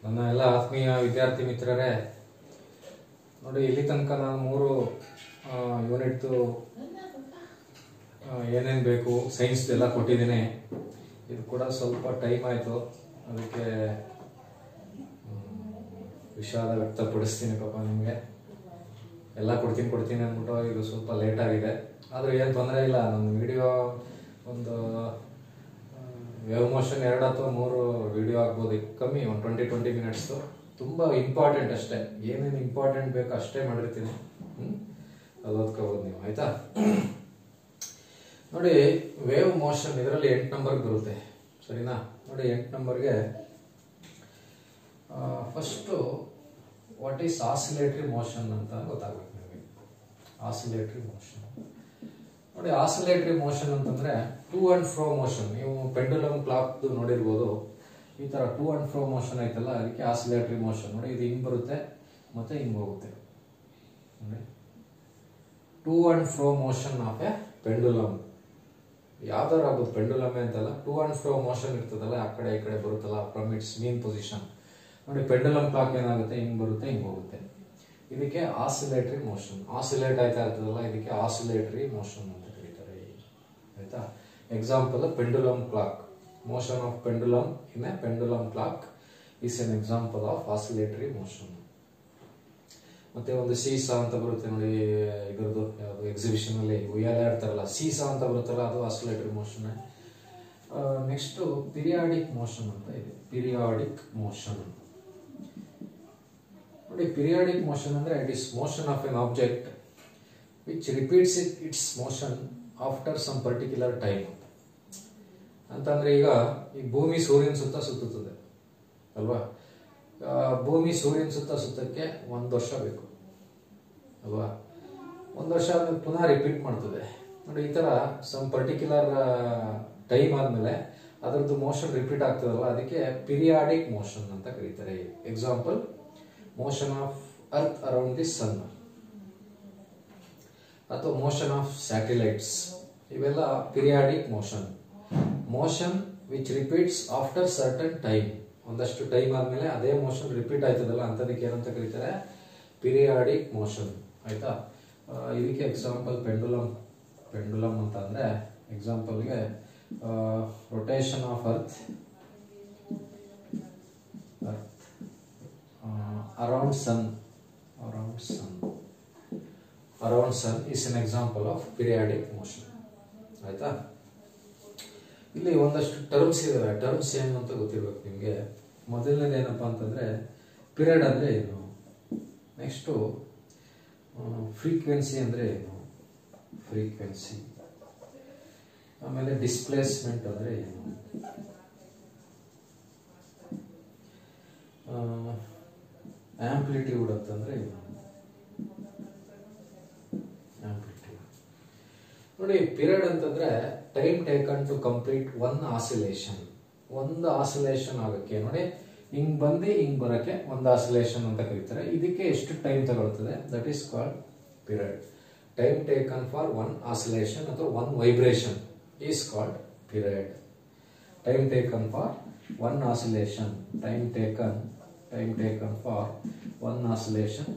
ನನ್ನ ಎಲ್ಲ ಆತ್ಮೀಯ ವಿದ್ಯಾರ್ಥಿ ಮಿತ್ರರೇ, ನೋಡಿ ಇಲ್ಲಿ ತನಕ ನಾನು 3 ಯೂನಿಟ್ದು ಏನೇನು ಬೇಕು ಸೈನ್ಸ್ ಎಲ್ಲ ಕೊಟ್ಟಿದ್ದೀನಿ. ಇದು ಕೂಡ ಸ್ವಲ್ಪ ಟೈಮ್ ಆಯಿತು, ಅದಕ್ಕೆ ವಿಷಾದ ವ್ಯಕ್ತಪಡಿಸ್ತೀನಿ. ಪಾಪ ನಿಮಗೆ ಎಲ್ಲ ಕೊಡ್ತೀನಿ ಅಂದ್ಬಿಟ್ಟು ಇದು ಸ್ವಲ್ಪ ಲೇಟ್ ಆಗಿದೆ. ಆದರೆ ಏನು ತೊಂದರೆ ಇಲ್ಲ, ನನ್ನ ವಿಡಿಯೋ ಒಂದು ವೇವ್ ಮೋಷನ್ 2 ಅಥವಾ 3 ವಿಡಿಯೋ ಆಗ್ಬೋದು, ಕಮ್ಮಿ, ಒಂದು 20 ಮಿನಿಟ್ಸು. ತುಂಬ ಇಂಪಾರ್ಟೆಂಟ್ ಅಷ್ಟೇ, ಏನೇನು ಇಂಪಾರ್ಟೆಂಟ್ ಬೇಕು ಅಷ್ಟೇ ಮಾಡಿರ್ತೀನಿ. ಅದು ಓದ್ಕೋಬೋದು ನೀವು, ಆಯಿತಾ? ನೋಡಿ, ವೇವ್ ಮೋಷನ್ ಇದರಲ್ಲಿ 8 ನಂಬರ್ಗೆ ಬರುತ್ತೆ, ಸರಿನಾ? ನೋಡಿ, 8 ನಂಬರ್ಗೆ first what is oscillatory motion ಅಂತ ಗೊತ್ತಾಗಬೇಕು ನಿಮಗೆ. ಆಸಿಲೇಟರಿ ಮೋಷನ್ ನೋಡಿ, ಆಸಿಲೇಟರಿ ಮೋಷನ್ ಅಂತಂದ್ರೆ ಟು ಅಂಡ್ ಫ್ರೋ ಮೋಷನ್. ನೀವು ಪೆಂಡುಲಮ್ ಕ್ಲಾಕ್ ನೋಡಿರ್ಬೋದು, ಈ ತರ ಟು ಅಂಡ್ ಫ್ರೋ ಮೋಷನ್ ಐತಲ್ಲ, ಅದಕ್ಕೆ ಆಸಿಲೇಟರಿ ಮೋಷನ್. ನೋಡಿ, ಇದು ಹಿಂಗ್ ಬರುತ್ತೆ ಮತ್ತೆ ಹಿಂಗ್ ಹೋಗುತ್ತೆ. ನೋಡಿ, to and fro motion of a pendulum. ಯಾವ್ದಾರು ಆಗೋದು, ಪೆಂಡುಲಮೇ ಅಂತಲ್ಲ, ಟು ಅಂಡ್ ಫ್ರೋ ಮೋಷನ್ ಇರ್ತದಲ್ಲ, ಆ ಕಡೆ ಈ ಕಡೆ ಬರುತ್ತಲ್ಲ, ಫ್ರಮ್ ಇಟ್ಸ್ ಮೀನ್ ಪೊಸಿಷನ್. ನೋಡಿ, ಪೆಂಡುಲಮ್ ಕ್ಲಾಕ್ ಏನಾಗುತ್ತೆ, ಹಿಂಗ್ ಬರುತ್ತೆ ಹಿಂಗ್ ಹೋಗುತ್ತೆ. ಇದಕ್ಕೆ ಆಸಿಲೇಟರಿ ಮೋಷನ್. ಆಸಿಲೇಟ್ ಆಯ್ತಾ ಇರ್ತದಲ್ಲ, ಇದಕ್ಕೆ ಆಸಿಲೇಟರಿ ಮೋಷನ್ ಅಂತ ಕರೀತಾರೆ, ಆಯ್ತಾ? Example, pendulum clock. Motion of pendulum in a pendulum clock is an example of oscillatory motion. ಮತ್ತೆ ಒಂದು ಸೀಸಾ ಅಂತ ಬರುತ್ತೆ ನೋಡಿ, ಇದರದ್ದು ಯಾವುದು ಎಕ್ಸಿಬಿಷನ್ ಅಲ್ಲಿ ಉಯ್ಯಾಲೆ ಆಡ್ತಾರಲ್ಲ, ಸೀಸಾ ಅಂತ ಬರುತ್ತಲ್ಲ, ಅದು oscillatory motion. Next periodic motion ಅಂತ ಇದೆ. ಪಿರಿಯಾಡಿಕ್ ಮೋಷನ್ ನೋಡಿ, ಪಿರಿಯಾಡಿಕ್ ಮೋಷನ್ ಅಂದ್ರೆ it is motion of an object which repeats its motion after some particular time. ಅಂತಂದ್ರೆ ಈಗ ಈ ಭೂಮಿ ಸೂರ್ಯನ ಸುತ್ತ ಸುತ್ತುತ್ತದೆ ಅಲ್ವಾ? ಭೂಮಿ ಸೂರ್ಯನ ಸುತ್ತ ಸುತ್ತಕ್ಕೆ 1 ವರ್ಷ ಬೇಕು ಅಲ್ವಾ? 1 ವರ್ಷ ಆದ್ಮೇಲೆ ಪುನಃ ರಿಪೀಟ್ ಮಾಡ್ತದೆ. ನೋಡಿ, ಈ ತರ ಸಮ್ ಪರ್ಟಿಕ್ಯುಲರ್ ಟೈಮ್ ಆದ್ಮೇಲೆ ಅದರದ್ದು ಮೋಷನ್ ರಿಪೀಟ್ ಆಗ್ತದಲ್ಲ, ಅದಕ್ಕೆ ಪಿರಿಯಾಡಿಕ್ ಮೋಷನ್ ಅಂತ ಕರೀತಾರೆ. Example, motion of earth around the sun ಅಥವಾ ಮೋಷನ್ ಆಫ್ ಸ್ಯಾಟಲೈಟ್ಸ್, ಇವೆಲ್ಲ periodic motion. Motion which repeats after certain time. ಒಂದಷ್ಟು ಟೈಮ್ ಆದ್ಮೇಲೆ ಅದೇ ಮೋಷನ್ ರಿಪೀಟ್ ಆಯ್ತದಲ್ಲ, ಅಂತದಕ್ಕೆ ಏನಂತ ಕರೀತಾರೆ, ಪಿರಿಯಾಡಿಕ್ ಮೋಷನ್, ಆಯ್ತಾ? ಇದಕ್ಕೆ ಎಕ್ಸಾಂಪಲ್ ಪೆಂಡುಲಮ್ ಅಂತ ಅಂದ್ರೆ ಎಕ್ಸಾಂಪಲ್ಗೆ rotation of earth around sun is an example of periodic motion, ಆಯ್ತಾ? ಇಲ್ಲಿ ಒಂದಷ್ಟು ಟರ್ಮ್ಸ್ ಇದಾವೆ. ಟರ್ಮ್ಸ್ ಏನು ಅಂತ ಗೊತ್ತಿರ್ಬೇಕು ನಿಮಗೆ. ಮೊದಲನೇದು ಏನಪ್ಪಾ ಅಂತಂದ್ರೆ ಪಿರಿಯಡ್ ಅಂದ್ರೆ ಏನು, ನೆಕ್ಸ್ಟು ಫ್ರೀಕ್ವೆನ್ಸಿ ಅಂದ್ರೆ ಏನು, ಫ್ರೀಕ್ವೆನ್ಸಿ, ಆಮೇಲೆ ಡಿಸ್ಪ್ಲೇಸ್ಮೆಂಟ್ ಅಂದ್ರೆ ಏನು, ಆಂಪ್ಲಿಟ್ಯೂಡ್ ಅಂತಂದ್ರೆ ಏನು, ಆಂಪ್ಲಿಟ್ಯೂಡ್. ನೋಡಿ, ಪೀರಿಯಡ್ ಅಂತಂದ್ರೆ time taken to complete one oscillation. ಒಂದು ಆಸಿಲೇಷನ್ ಆಗಕ್ಕೆ, ನೋಡಿ ಹಿಂಗ್ ಬಂದು ಹಿಂಗ್ ಬರಕ್ಕೆ ಒಂದು ಆಸಿಲೇಷನ್ ಅಂತ ಕರೀತಾರೆ. ಇದಕ್ಕೆ ಎಷ್ಟು ಟೈಮ್ ತಗೊಳ್ತದೆ, that is called period. Time taken for one oscillation ಅಥವಾ one vibration is called period. Time taken for one oscillation, time taken for one oscillation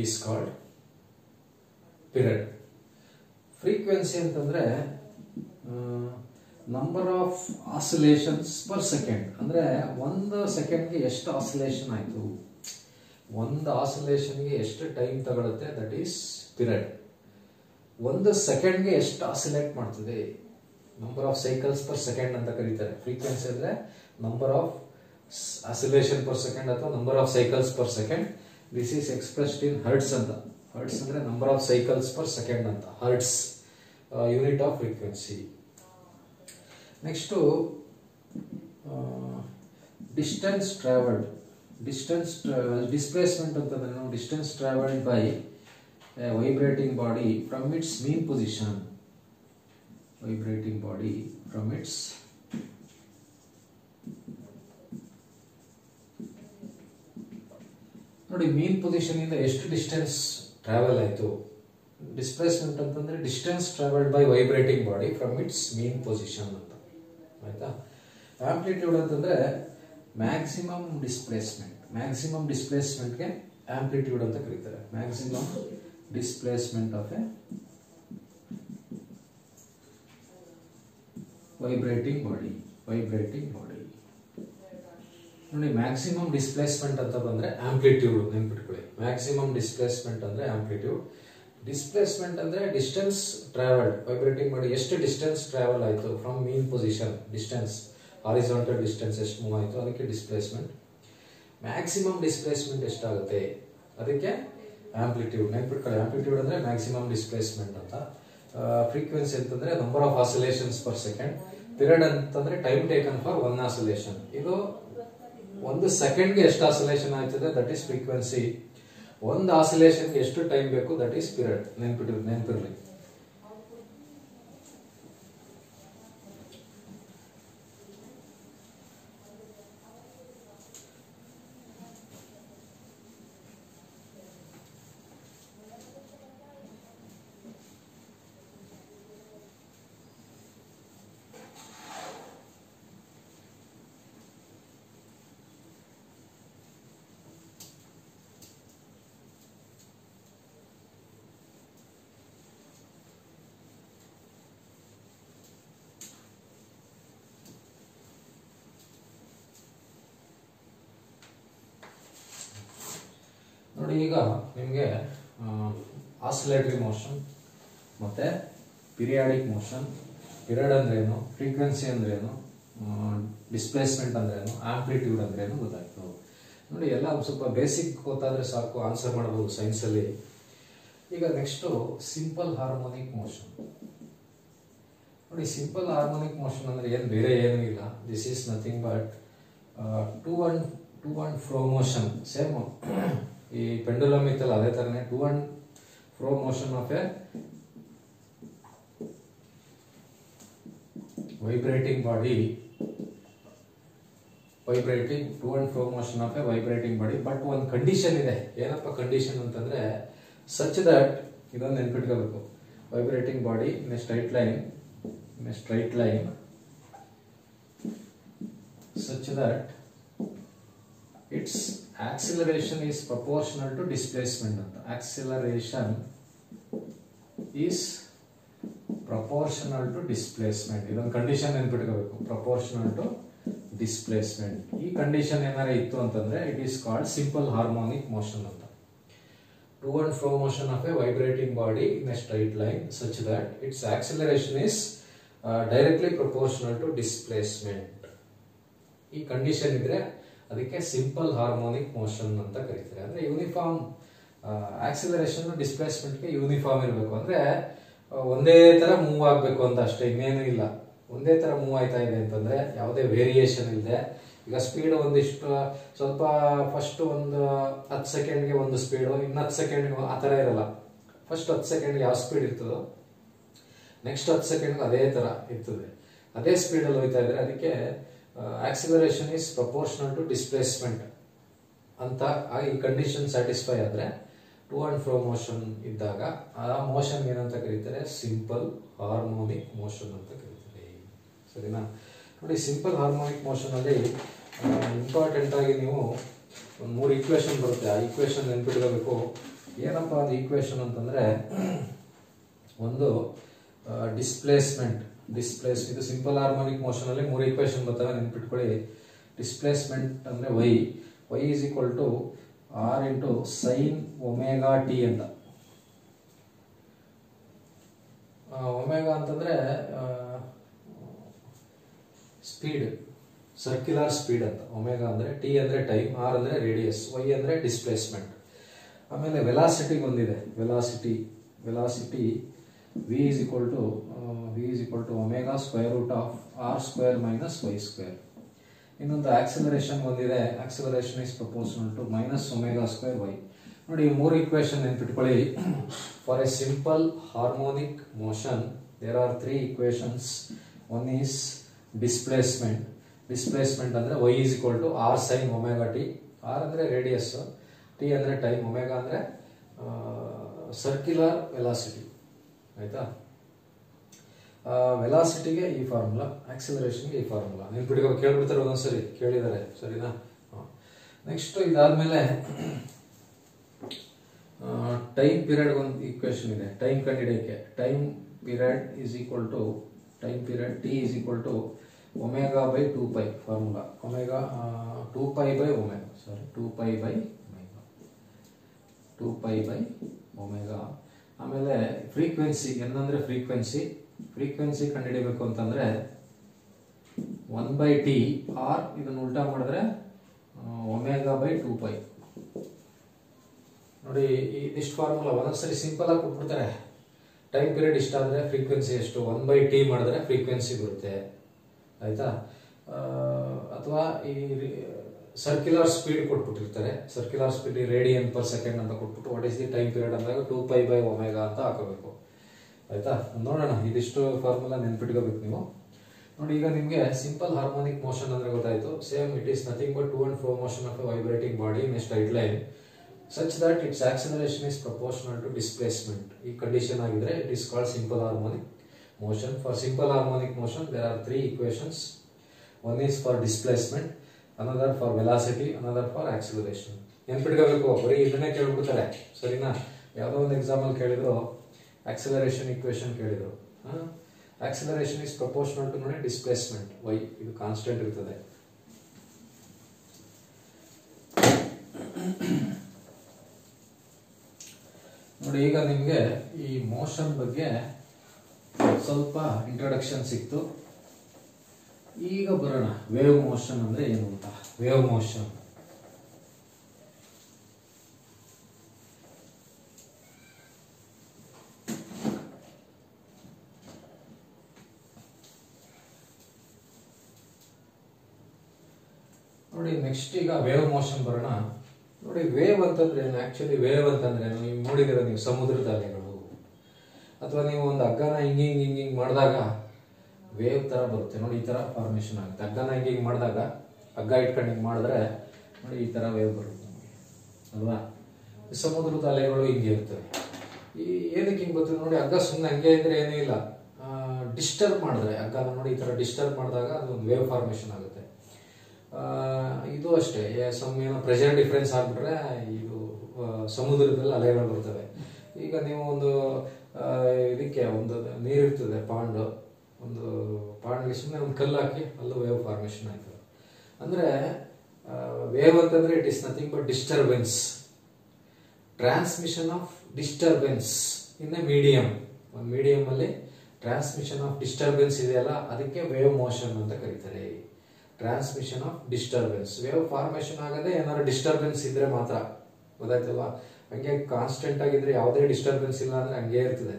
is called period. Frequency ಅಂತಂದ್ರೆ number of oscillations per second. ಅಂದ್ರೆ 1 ಸೆಕೆಂಡ್ಗೆ ಎಷ್ಟು oscillation ಆಯ್ತು, 1 ಆಸಿಲೇಷನ್ಗೆ ಎಷ್ಟು time ತಗೊಳುತ್ತೆ, that is period. 1 ಸೆಕೆಂಡ್ಗೆ ಎಷ್ಟು oscillate ಮಾಡ್ತದೆ, number of cycles per second ಅಂತ ಕರೀತಾರೆ. ಫ್ರೀಕ್ವೆನ್ಸಿ ಅಂದ್ರೆ number of oscillation per second ಅಥವಾ number of cycles per second. This is expressed in hertz ಅಂತ. ಹರ್ಟ್ಸ್ ಅಂದ್ರೆ number of cycles per second ಅಂತ, hertz unit of frequency. Next distance travelled. Displacement ಅಂತಂದ್ರೆ ನಾವು distance travelled by vibrating body from its mean position. Vibrating body from its ನೋಡಿ mean position ಇಂದ ಎಷ್ಟು distance travel ಆಯ್ತು. Displacement ಅಂತಂದ್ರೆ distance travelled by vibrating body from its mean position ಅಂತ, ಆಯ್ತಾ? Amplitude ಅಂತಂದ್ರೆ ಮ್ಯಾಕ್ಸಿಮಮ್ ಡಿಸ್ಪ್ಲೇಸ್ಮೆಂಟ್ಗೆ ಆಂಪ್ಲಿಟ್ಯೂಡ್ ಅಂತ ಕರೀತಾರೆ. Maximum displacement of a vibrating body. ನೋಡಿ, ಮ್ಯಾಕ್ಸಿಮಮ್ ಡಿಸ್ಪ್ಲೇಸ್ಮೆಂಟ್ ಅಂತ ಬಂದ್ರೆ ಆಂಪ್ಲಿಟ್ಯೂಡ್ ನೆನ್ಪಿಟ್ಕೊಳ್ಳಿ. ಮ್ಯಾಕ್ಸಿಮಮ್ ಡಿಸ್ಪ್ಲೇಸ್ಮೆಂಟ್ ಅಂದ್ರೆ ಆಂಪ್ಲಿಟ್ಯೂಡ್. ಡಿಸ್ಪ್ಲೇಸ್ಮೆಂಟ್ ಅಂದ್ರೆ ಡಿಸ್ಟೆನ್ಸ್ ಟ್ರಾವೆಲ್ಡ್. ವೈಬ್ರೇಟಿಂಗ್ ಬಾಡಿ ಎಷ್ಟು ಡಿಸ್ಟೆನ್ಸ್ ಟ್ರಾವೆಲ್ ಆಯಿತು from mean position, distance horizontal distance ಎಷ್ಟು ಮೂವ್ ಆಯಿತು, ಅದಕ್ಕೆ ಡಿಸ್ಪ್ಲೇಸ್ಮೆಂಟ್. ಮ್ಯಾಕ್ಸಿಮಮ್ ಡಿಸ್ಪ್ಲೇಸ್ಮೆಂಟ್ ಎಷ್ಟಾಗುತ್ತೆ ಅದಕ್ಕೆ ಆಂಪ್ಲಿಟ್ಯೂಡ್. ನೆನ್ಪಿಟ್ಕೊಳ್ಳಿ, ಆಂಪ್ಲಿಟ್ಯೂಡ್ ಅಂದ್ರೆ ಮ್ಯಾಕ್ಸಿಮಮ್ ಡಿಸ್ಪ್ಲೇಸ್ಮೆಂಟ್ ಅಂತ. ಫ್ರೀಕ್ವೆನ್ಸಿ ಅಂತಂದ್ರೆ number of oscillations per second. Period ಅಂತಂದ್ರೆ time taken for one oscillation. ಇದು ಒಂದು ಸೆಕೆಂಡ್ಗೆ ಎಷ್ಟು ಆಸಿಲೇಷನ್ ಆಯ್ತದೆ ದಟ್ ಈಸ್ ಫ್ರೀಕ್ವೆನ್ಸಿ. ಒಂದು ಆಸಿಲೇಷನ್ಗೆ ಎಷ್ಟು ಟೈಮ್ ಬೇಕು ದಟ್ ಈಸ್ ಪೀರಿಯಡ್. ನೆನ್ಪಿರ್ಲಿ. ನೋಡಿ, ಈಗ ನಿಮಗೆ ಆಸಿಲೇಟರಿ ಮೋಷನ್ ಮತ್ತೆ ಪಿರಿಯಾಡಿಕ್ ಮೋಷನ್, ಪಿರಿಯಡ್ ಅಂದ್ರೇನು, ಫ್ರೀಕ್ವೆನ್ಸಿ ಅಂದ್ರೇನು, ಡಿಸ್ಪ್ಲೇಸ್ಮೆಂಟ್ ಅಂದ್ರೇನು, ಆಂಪ್ಲಿಟ್ಯೂಡ್ ಅಂದ್ರೇನು ಗೊತ್ತಾಯ್ತು. ನೋಡಿ, ಎಲ್ಲ ಸ್ವಲ್ಪ ಬೇಸಿಕ್ ಗೊತ್ತಾದ್ರೆ ಸಾಕು, ಆನ್ಸರ್ ಮಾಡಬಹುದು ಸೈನ್ಸಲ್ಲಿ. ಈಗ ನೆಕ್ಸ್ಟು ಸಿಂಪಲ್ ಹಾರ್ಮೋನಿಕ್ ಮೋಷನ್. ನೋಡಿ, ಸಿಂಪಲ್ ಹಾರ್ಮೋನಿಕ್ ಮೋಷನ್ ಅಂದ್ರೆ ಏನು ಬೇರೆ ಏನೂ ಇಲ್ಲ. This is nothing but to and fro motion. Same ಈ ಪೆಂಡುಲಮ್ ಇತ್ತಲ್ಲ ಅದೇ ತರನೇ to and fro motion of a vibrating body. To and fro motion of a vibrating body. But ಒಂದು ಕಂಡೀಷನ್ ಇದೆ. ಏನಪ್ಪ ಕಂಡೀಷನ್ ಅಂತಂದ್ರೆ ಸಚ್ ದಟ್, ಇದೊಂದು ನೆನ್ಪಿಟ್ಕೋಬೇಕು, vibrating body in a straight line such that its acceleration is proportional to displacement. Acceleration is proportional to displacement. ಇದೊಂದು condition ನೆನ್ಪಿಟ್ಕೋಬೇಕು, proportional to displacement. ಈ condition ಏನಾರ ಇತ್ತು ಅಂತಂದ್ರೆ it is called simple harmonic motion ಅಂತ. To and fro motion of a vibrating body in a straight line such that its acceleration is directly proportional to displacement. ಈ condition ಇದ್ರೆ ಅದಕ್ಕೆ simple harmonic motion ಅಂತ ಕರೀತಾರೆ. ಅಂದ್ರೆ uniform acceleration ಡಿಸ್ಪ್ಲೇಸ್ಮೆಂಟ್ಗೆ uniform ಇರಬೇಕು. ಅಂದ್ರೆ ಒಂದೇ ತರ ಮೂವ್ ಆಗಬೇಕು ಅಂತ ಅಷ್ಟೇ, ಇನ್ನೇನು ಇಲ್ಲ. ಒಂದೇ ತರ ಮೂವ್ ಆಯ್ತಾ ಇದೆ ಅಂತಂದ್ರೆ ಯಾವುದೇ ವೇರಿಯೇಷನ್ ಇಲ್ಲದೆ. ಈಗ ಸ್ಪೀಡ್ ಒಂದಿಷ್ಟು ಸ್ವಲ್ಪ ಫಸ್ಟ್ ಒಂದು 10 ಸೆಕೆಂಡ್ಗೆ ಒಂದು ಸ್ಪೀಡು, ಇನ್ನು 10 ಸೆಕೆಂಡ್ಗೆ ಆ ಥರ ಇರಲ್ಲ. ಫಸ್ಟ್ 10 ಸೆಕೆಂಡ್ಗೆ ಯಾವ ಸ್ಪೀಡ್ ಇರ್ತದೋ ನೆಕ್ಸ್ಟ್ 10 ಸೆಕೆಂಡ್ಗೆ ಅದೇ ಥರ ಇರ್ತದೆ. ಅದೇ ಸ್ಪೀಡಲ್ಲಿ ಹೋಗ್ತಾ ಇದ್ರೆ ಅದಕ್ಕೆ acceleration is proportional to displacement ಅಂತ. ಈ ಕಂಡೀಷನ್ ಸ್ಯಾಟಿಸ್ಫೈ ಆದರೆ ಟು ಅಂಡ್ ಫ್ರೋ ಮೋಷನ್ ಇದ್ದಾಗ ಆ ಮೋಷನ್ ಏನಂತ ಕರೀತಾರೆ, ಸಿಂಪಲ್ ಹಾರ್ಮೋನಿಕ್ ಮೋಷನ್ ಅಂತ ಕರೀತಾರೆ. ಸರಿನಾ? ನೋಡಿ, ಸಿಂಪಲ್ ಹಾರ್ಮೋನಿಕ್ ಮೋಷನ್ ಅಲ್ಲಿ ಇಂಪಾರ್ಟೆಂಟ್ ಆಗಿ ನೀವು ಒಂದು 3 ಈಕ್ವೇಶನ್ ಬರುತ್ತೆ. ಆ ಈಕ್ವೇಶನ್ ನೆನ್ಪಿಟ್ಕೋಬೇಕು. ಏನಪ್ಪ ಅದು ಈಕ್ವೇಶನ್ ಅಂತಂದ್ರೆ, ಒಂದು ಡಿಸ್ಪ್ಲೇಸ್ಮೆಂಟ್. ಇದು ಸಿಂಪಲ್ ಹಾರ್ಮೋನಿಕ್ ಮೋಷನ್ ಅಲ್ಲಿ 3 ಈಕ್ವೇಶನ್ ಬರ್ತವೆ, ನೆನ್ಪಿಟ್ಕೊಳ್ಳಿ. ಡಿಸ್ಪ್ಲೇಸ್ಮೆಂಟ್ ಅಂದ್ರೆ y is equal to r into sine omega T ಅಂತ. ಒಮೆಗಾ ಅಂತಂದ್ರೆ ಸ್ಪೀಡ್, ಸರ್ಕ್ಯುಲರ್ ಸ್ಪೀಡ್ ಅಂತ. ಒಮೆಗಾ ಅಂದ್ರೆ, ಟಿ ಅಂದ್ರೆ ಟೈಮ್, ಆರ್ ಅಂದ್ರೆ ರೇಡಿಯಸ್, ವೈ ಅಂದ್ರೆ ಡಿಸ್ಪ್ಲೇಸ್ಮೆಂಟ್. ಆಮೇಲೆ ವೆಲಾಸಿಟಿ ಒಂದಿದೆ. Velocity v is equal to omega square root of r square minus y square. ಇನ್ನೊಂದು ಆಕ್ಸಿಲರೇಷನ್ ಒಂದಿದೆ. Acceleration is proportional to minus omega square y. ನೋಡಿ, ಈ 3 ಈಕ್ವೇಶನ್ ನೆನ್ಪಿಟ್ಕೊಳ್ಳಿ. For a simple harmonic motion there are 3 equations. One is displacement ಅಂದ್ರೆ y is equal to r sin omega t. r ಅಂದ್ರೆ radius, t ಅಂದ್ರೆ time, omega ಅಂದ್ರೆ circular velocity. ಆಯ್ತಾ? ವೆಲಾಸಿಟಿಗೆ ಈ formula, ಆಕ್ಸಿಲರೇಷನ್ಗೆ ಈ ಫಾರ್ಮುಲಾ. ನೆನ್ಪಿಟ್ಕೊಂಡು ಕೇಳ್ಬಿಡ್ತಾರೆ ಒಂದೊಂದ್ಸರಿ, ಕೇಳಿದ್ದಾರೆ, ಸರಿನಾ? ನೆಕ್ಸ್ಟ್ ಇದಾದ್ಮೇಲೆ ಟೈಮ್ ಪೀರಿಯಡ್ ಒಂದು ಈಕ್ವೇಶನ್ ಇದೆ. ಟೈಮ್ ಕಂಡುಹಿಡಿಯೋಕ್ಕೆ time period T is equal to omega by 2π formula. Omega 2π by omega, sorry 2π by omega. ಆಮೇಲೆ ಫ್ರೀಕ್ವೆನ್ಸಿ, ಏನಂದ್ರೆ ಫ್ರೀಕ್ವೆನ್ಸಿ ಕಂಡುಹಿಡಿಬೇಕು ಅಂತಂದ್ರೆ 1/t ಆರ್ ಇದನ್ನು ಉಲ್ಟಾ ಮಾಡಿದ್ರೆ ಒಮೆಗಾ ಬೈ 2π. ನೋಡಿ ಇದಿಷ್ಟು ಫಾರ್ಮುಲಾ ಒಂದೊಂದ್ಸರಿ ಸಿಂಪಲ್ ಆಗಿ ಕೊಟ್ಬಿಡ್ತಾರೆ. ಟೈಮ್ ಪೀರಿಯಡ್ ಇಷ್ಟ ಆದರೆ ಫ್ರೀಕ್ವೆನ್ಸಿ ಎಷ್ಟು, 1/t ಮಾಡಿದ್ರೆ ಫ್ರೀಕ್ವೆನ್ಸಿ ಬರುತ್ತೆ, ಆಯ್ತಾ? ಅಥವಾ ಈ ಸರ್ಕ್ಯುಲರ್ ಸ್ಪೀಡ್ ಕೊಟ್ಬಿಟ್ಟಿರ್ತಾರೆ, circular speed radian per second ಅಂತ ಕೊಟ್ಬಿಟ್ಟು what is the time period ಅಂದಾಗ 2π ಬೈ ಒಮೆಗಾ ಅಂತ ಹಾಕೋಬೇಕು, ಆಯ್ತಾ? ನೋಡೋಣ, ಇದಿಷ್ಟು ಫಾರ್ಮುಲಾ ನೆನ್ಪಿಟ್ಕೋಬೇಕು ನೀವು. ನೋಡಿ, ಈಗ ನಿಮಗೆ ಸಿಂಪಲ್ ಹಾರ್ಮೋನಿಕ್ ಮೋಷನ್ ಅಂದ್ರೆ ಗೊತ್ತಾಯ್ತು. Same it is nothing but to and fro motion of a vibrating body in a straight line such that its acceleration is proportional to displacement. ಈ ಕಂಡೀಷನ್ ಆಗಿದ್ರೆ it is called simple harmonic motion. For simple harmonic motion there are three equations. One is for displacement, another for velocity, another for acceleration. ನೆನ್ಪಿಟ್ಕೋಬೇಕು, ಬರೀ ಇದನ್ನೇ ಕೇಳ್ಬಿಡ್ತಾರೆ, ಸರಿನಾ? ಯಾವುದೋ ಒಂದು example ಕೇಳಿದ್ರು, acceleration equation ಕೇಳಿದ್ರು. Acceleration is proportional to ನೋಡಿ displacement, y ಇದು constant ಇರ್ತದೆ. ನೋಡಿ, ಈಗ ನಿಮಗೆ ಈ ಮೋಷನ್ ಬಗ್ಗೆ ಸ್ವಲ್ಪ ಇಂಟ್ರೊಡಕ್ಷನ್ ಸಿಕ್ತು. ಈಗ ಬರೋಣ ವೇವ್ ಮೋಷನ್ ಅಂದ್ರೆ ಏನು ಅಂತ. ವೇವ್ ಮೋಷನ್ ನೋಡಿ, ನೆಕ್ಸ್ಟ್ ಈಗ ವೇವ್ ಮೋಷನ್ ಬರೋಣ. ನೋಡಿ, ವೇವ್ ಅಂತಂದ್ರೆ ಏನು? ಆಕ್ಚುಲಿ ವೇವ್ ಅಂತಂದ್ರೆ ನೀವು ನೋಡಿದಿರ, ನೀವು ಸಮುದ್ರದ ಅಲೆಗಳು, ಅಥವಾ ನೀವು ಒಂದು ಹಗ್ಗನ ಹಿಂಗಿಂಗ್ ಮಾಡಿದಾಗ ವೇವ್ ತರ ಬರುತ್ತೆ ನೋಡಿ, ಈ ತರ ಫಾರ್ಮೇಶನ್ ಆಗುತ್ತೆ. ಹಗ್ಗನ ಹಿಂಗಿಂಗ್ ಮಾಡಿದಾಗ, ಹಗ್ಗ ಇಟ್ಕೊಂಡು ಹಿಂಗ್ ಮಾಡಿದ್ರೆ ನೋಡಿ ಈ ತರ ವೇವ್ ಬರುತ್ತೆ ಅಲ್ವಾ? ಸಮುದ್ರದ ಅಲೆಗಳು ಹಿಂಗೆ ಇರ್ತವೆ. ಈ ಏನಕ್ಕೆ ಹಿಂಗೆ ಬರ್ತದೆ ನೋಡಿ, ಹಗ್ಗ ಸುಮ್ಮನೆ ಹಂಗೆ ಇದ್ರೆ ಏನೂ ಇಲ್ಲ, ಡಿಸ್ಟರ್ಬ್ ಮಾಡಿದ್ರೆ ಹಗ್ಗನ ನೋಡಿ ಈ ತರ ಡಿಸ್ಟರ್ಬ್ ಮಾಡಿದಾಗ ಅದೊಂದು ವೇವ್ ಫಾರ್ಮೇಶನ್ ಆಗುತ್ತೆ. ಇದು ಅಷ್ಟೇ, ಏನೋ ಪ್ರೆಷರ್ ಡಿಫ್ರೆನ್ಸ್ ಆಗ್ಬಿಟ್ರೆ ಇದು ಸಮುದ್ರದಲ್ಲಿ ಅಲೆಗಳು ಬರ್ತವೆ. ಈಗ ನೀವು ಒಂದು ಇದಕ್ಕೆ ಒಂದು ನೀರಿರ್ತದೆ, ಒಂದು ಪಾಂಡ್ಗೆ ಸುಮ್ಮನೆ ಒಂದು ಕಲ್ಲು ಹಾಕಿ ಅಲ್ಲೂ ವೇವ್ ಫಾರ್ಮೇಶನ್ ಆಯ್ತದೆ. ಅಂದ್ರೆ ವೇವ್ ಅಂತಂದ್ರೆ it is nothing but disturbance, transmission of disturbance in a medium. ಒಂದು ಮೀಡಿಯಂ ಅಲ್ಲಿ ಟ್ರಾನ್ಸ್ಮಿಷನ್ ಆಫ್ ಡಿಸ್ಟರ್ಬೆನ್ಸ್ ಇದೆಯಲ್ಲ, ಅದಕ್ಕೆ ವೇವ್ ಮೋಷನ್ ಅಂತ ಕರೀತಾರೆ. Transmission of disturbance. Wave formation ಆಗದೆ ಏನಾದ್ರು ಡಿಸ್ಟರ್ಬೆನ್ಸ್ ಇದ್ರೆ ಮಾತ್ರ, ಗೊತ್ತಾಯ್ತಲ್ವಾ? ಹಂಗೆ ಕಾನ್ಸ್ಟೆಂಟ್ ಆಗಿದ್ರೆ ಯಾವುದೇ ಡಿಸ್ಟರ್ಬೆನ್ಸ್ ಇಲ್ಲ ಅಂದ್ರೆ ಹಂಗೆ ಇರ್ತದೆ.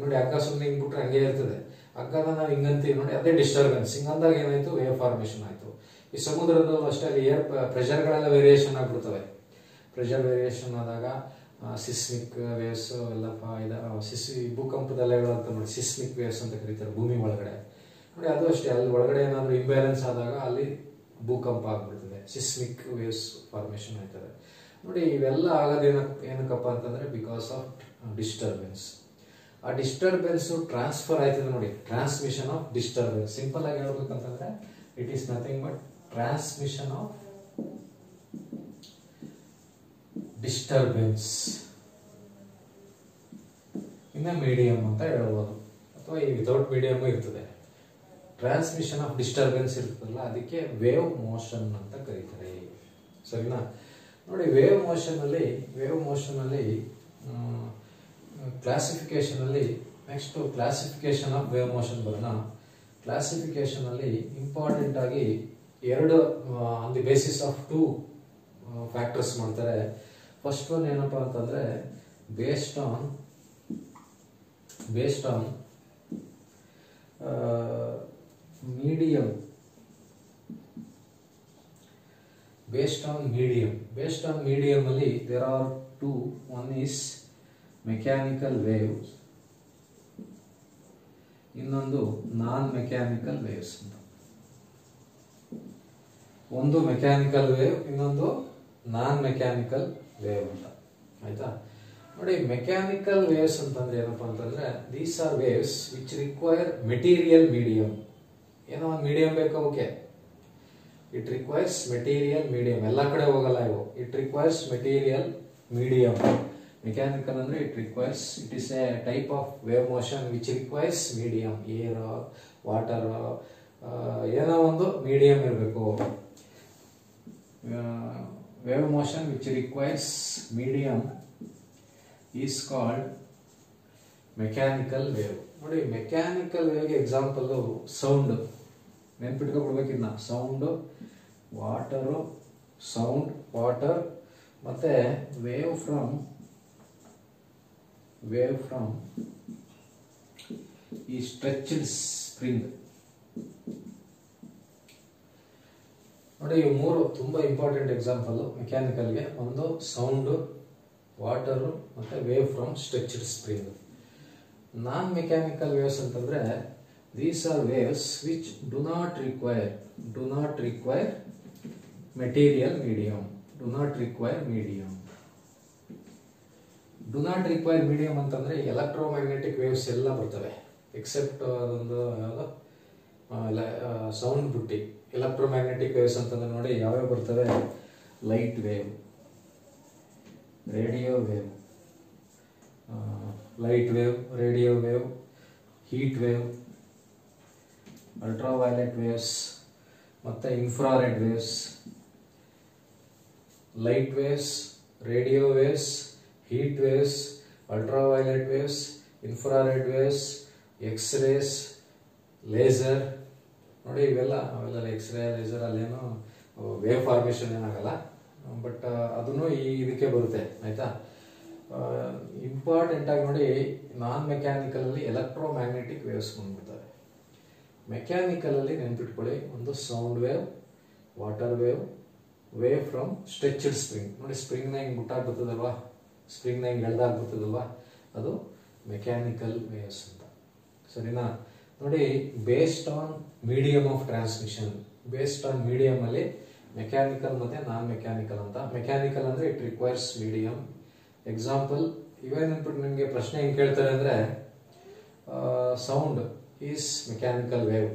ನೋಡಿ, ಹಗ್ಗ ಸುಮ್ಮನೆ ಹಿಂಗ್ಬಿಟ್ರೆ ಹಂಗೆ ಇರ್ತದೆ. ಹಗ್ಗನ ನಾವು ಹಿಂಗಂತೀವಿ ನೋಡಿ, ಅದೇ ಡಿಸ್ಟರ್ಬೆನ್ಸ್. ಹಿಂಗಂದಾಗ ಏನಾಯ್ತು? ವೇವ್ ಫಾರ್ಮೇಶನ್ ಆಯ್ತು. ಈ ಸಮುದ್ರದಲ್ಲೂ ಅಷ್ಟೇ, ಅಲ್ಲಿ ಏರ್ ಪ್ರೆಷರ್ಗಳೆಲ್ಲ ವೇರಿಯೇಷನ್ ಆಗ್ಬಿಡ್ತವೆ. ಪ್ರೆಷರ್ ವೇರಿಯೇಷನ್ ಆದಾಗ ಸಿಸ್ಮಿಕ್ ವೇವ್ಸ್ ಎಲ್ಲಪ್ಪ ಭೂಕಂಪದ ಅಲೆಗಳು ಅಂತ ನೋಡಿ, ಸಿಸ್ಮಿಕ್ ವೇವ್ಸ್ ಅಂತ ಕರೀತಾರೆ ಭೂಮಿ ಒಳಗಡೆ. ನೋಡಿ, ಅದು ಅಷ್ಟೇ, ಅಲ್ಲಿ ಒಳಗಡೆ ಏನಾದ್ರು ಇಂಬ್ಯಾಲೆನ್ಸ್ ಆದಾಗ ಅಲ್ಲಿ ಭೂಕಂಪ ಆಗ್ಬಿಡ್ತದೆ, ಸಿಸ್ಮಿಕ್ ವೇವ್ಸ್ ಫಾರ್ಮೇಶನ್ ಆಯ್ತದೆ. ನೋಡಿ, ಇವೆಲ್ಲ ಆಗೋದು ಏನಕ್ಕಪ್ಪ ಅಂತಂದ್ರೆ ಬಿಕಾಸ್ ಆಫ್ ಡಿಸ್ಟರ್ಬೆನ್ಸ್. ಆ ಡಿಸ್ಟರ್ಬೆನ್ಸ್ ಟ್ರಾನ್ಸ್ಫರ್ ಆಯ್ತದೆ ನೋಡಿ, ಟ್ರಾನ್ಸ್ಮಿಷನ್ ಆಫ್ ಡಿಸ್ಟರ್ಬೆನ್ಸ್. ಸಿಂಪಲ್ ಆಗಿ ಹೇಳ್ಬೇಕಂತಂದ್ರೆ it is nothing but transmission of disturbance in a medium ಅಂತ ಹೇಳ್ಬೋದು, ಅಥವಾ ಈ ವಿತೌಟ್ ಮೀಡಿಯಂ ಇರ್ತದೆ. ಟ್ರಾನ್ಸ್ಮಿಷನ್ ಆಫ್ ಡಿಸ್ಟರ್ಬೆನ್ಸ್ ಇರ್ತದಲ್ಲ, ಅದಕ್ಕೆ ವೇವ್ ಮೋಷನ್ ಅಂತ ಕರೀತಾರೆ, ಸರಿನಾ? ನೋಡಿ, ವೇವ್ ಮೋಷನ್ ಅಲ್ಲಿ ಕ್ಲಾಸಿಫಿಕೇಶನ್ ಅಲ್ಲಿ next classification of wave motion ಬರೋಣ. ಕ್ಲಾಸಿಫಿಕೇಶನ್ ಅಲ್ಲಿ ಇಂಪಾರ್ಟೆಂಟ್ ಆಗಿ ಎರಡು on the basis of 2 factors ಮಾಡ್ತಾರೆ. ಫಸ್ಟ್ ಒನ್ ಏನಪ್ಪಾ ಅಂತಂದ್ರೆ based on medium. Based on medium ಅಲ್ಲಿ there are two. One is mechanical waves, ಇನ್ನೊಂದು ನಾನ್ ಮೆಕ್ಯಾನಿಕಲ್ ವೇವ್ಸ್ ಅಂತ. ಒಂದು ಮೆಕ್ಯಾನಿಕಲ್ ವೇವ್, ಇನ್ನೊಂದು ನಾನ್ ಮೆಕ್ಯಾನಿಕಲ್ ವೇವ್ ಅಂತ, ಆಯ್ತಾ? ನೋಡಿ ಮೆಕ್ಯಾನಿಕಲ್ ವೇವ್ಸ್ ಅಂತಂದ್ರೆ ಏನಪ್ಪಾ ಅಂತಂದ್ರೆ these are waves which require material medium. ಏನೋ ಒಂದು ಮೀಡಿಯಂ ಬೇಕು ಅವಕ್ಕೆ. It requires material medium. ಎಲ್ಲ ಕಡೆ ಹೋಗಲ್ಲ ಇವು. It requires material medium. Mechanical ಅಂದ್ರೆ it is a type of wave motion which requires medium. Air, water, ಏನೋ ಒಂದು ಮೀಡಿಯಂ ಇರಬೇಕು. Wave motion which requires medium is called mechanical wave. ನೋಡಿ mechanical ವೇವ್ಗೆ ಎಕ್ಸಾಂಪಲ್ ಸೌಂಡ್. ನೆನ್ಪಿಟ್ಕೊಬಿಡ್ಬೇಕಿನ್ನ ಸೌಂಡ್, ವಾಟರ್ ಮತ್ತೆ wave from ಈ stretched spring. ನೋಡಿ ಇವು ಮೂರು ತುಂಬಾ ಇಂಪಾರ್ಟೆಂಟ್ ಎಕ್ಸಾಂಪಲ್ ಮೆಕ್ಯಾನಿಕಲ್ಗೆ. ಒಂದು ಸೌಂಡ್, ವಾಟರ್ ಮತ್ತೆ wave from stretched spring. Non mechanical waves ಅಂತಂದ್ರೆ these are waves which do not require material medium. Do not require medium ಅಂತಂದ್ರೆ ಎಲೆಕ್ಟ್ರೋಮ್ಯಾಗ್ನೆಟಿಕ್ ವೇವ್ಸ್ ಎಲ್ಲ ಬರ್ತವೆ ಎಕ್ಸೆಪ್ಟ್ ಅದೊಂದು ಯಾವುದು ಸೌಂಡ್ ಬಿಟ್ಟು. ಎಲೆಕ್ಟ್ರೋಮ್ಯಾಗ್ನೆಟಿಕ್ ವೇವ್ಸ್ ಅಂತಂದ್ರೆ ನೋಡಿ ಯಾವ್ಯಾವ ಬರ್ತವೆ: light wave, radio wave, heat wave, ultraviolet waves ಮತ್ತೆ infrared waves. Light waves, radio waves, heat waves, ultraviolet waves, infrared waves, X rays, laser. ನೋಡಿ ಅವೆಲ್ಲ ಎಕ್ಸ್ರೇ, ಲೇಸರ್ ಅಲ್ಲೇನು ವೇವ್ ಫಾರ್ಮೇಶನ್ ಏನಾಗಲ್ಲ, ಬಟ್ ಅದನ್ನು ಇದಕ್ಕೆ ಬರುತ್ತೆ. ಆಯ್ತಾ? ಇಂಪಾರ್ಟೆಂಟ್ ಆಗಿ ನೋಡಿ, ನಾನ್ ಮೆಕ್ಯಾನಿಕಲ್ ಅಲ್ಲಿ ಎಲೆಕ್ಟ್ರೋಮ್ಯಾಗ್ನೆಟಿಕ್ ವೇವ್ಸ್ ಬಂದ್ಬಿಡ್ತವೆ. ಮೆಕ್ಯಾನಿಕಲ್ ಅಲ್ಲಿ ನೆನ್ಪಿಟ್ಕೊಳ್ಳಿ, ಒಂದು sound wave, water wave from stretched spring. ನೋಡಿ ಸ್ಪ್ರಿಂಗ್ ನ ಹಿಂಗ್ ಮುಟ್ಟಾಗ್ಬಿಡ್ತದಲ್ವಾ, ಸ್ಪ್ರಿಂಗ್ ನ ಹಿಂಗ್ ಎಳ್ದಾಗ್ಬಿಡ್ತದಲ್ವಾ, ಅದು ಮೆಕ್ಯಾನಿಕಲ್ ವೇವ್ಸ್ ಅಂತ. ಸರಿನಾ? ನೋಡಿ based on medium of transmission. Based on medium ಅಲ್ಲಿ ಮೆಕ್ಯಾನಿಕಲ್ ಮತ್ತೆ ನಾನ್ ಮೆಕ್ಯಾನಿಕಲ್ ಅಂತ. ಮೆಕ್ಯಾನಿಕಲ್ ಅಂದ್ರೆ ಇಟ್ ರಿಕ್ವೈರ್ಸ್ ಮೀಡಿಯಂ. ಎಕ್ಸಾಂಪಲ್ ಇವೇನನ್ಬಿಟ್ಟು ನಿಮಗೆ ಪ್ರಶ್ನೆ ಹೆಂಗ್ ಕೇಳ್ತಾರೆ ಅಂದ್ರೆ, sound is mechanical wave,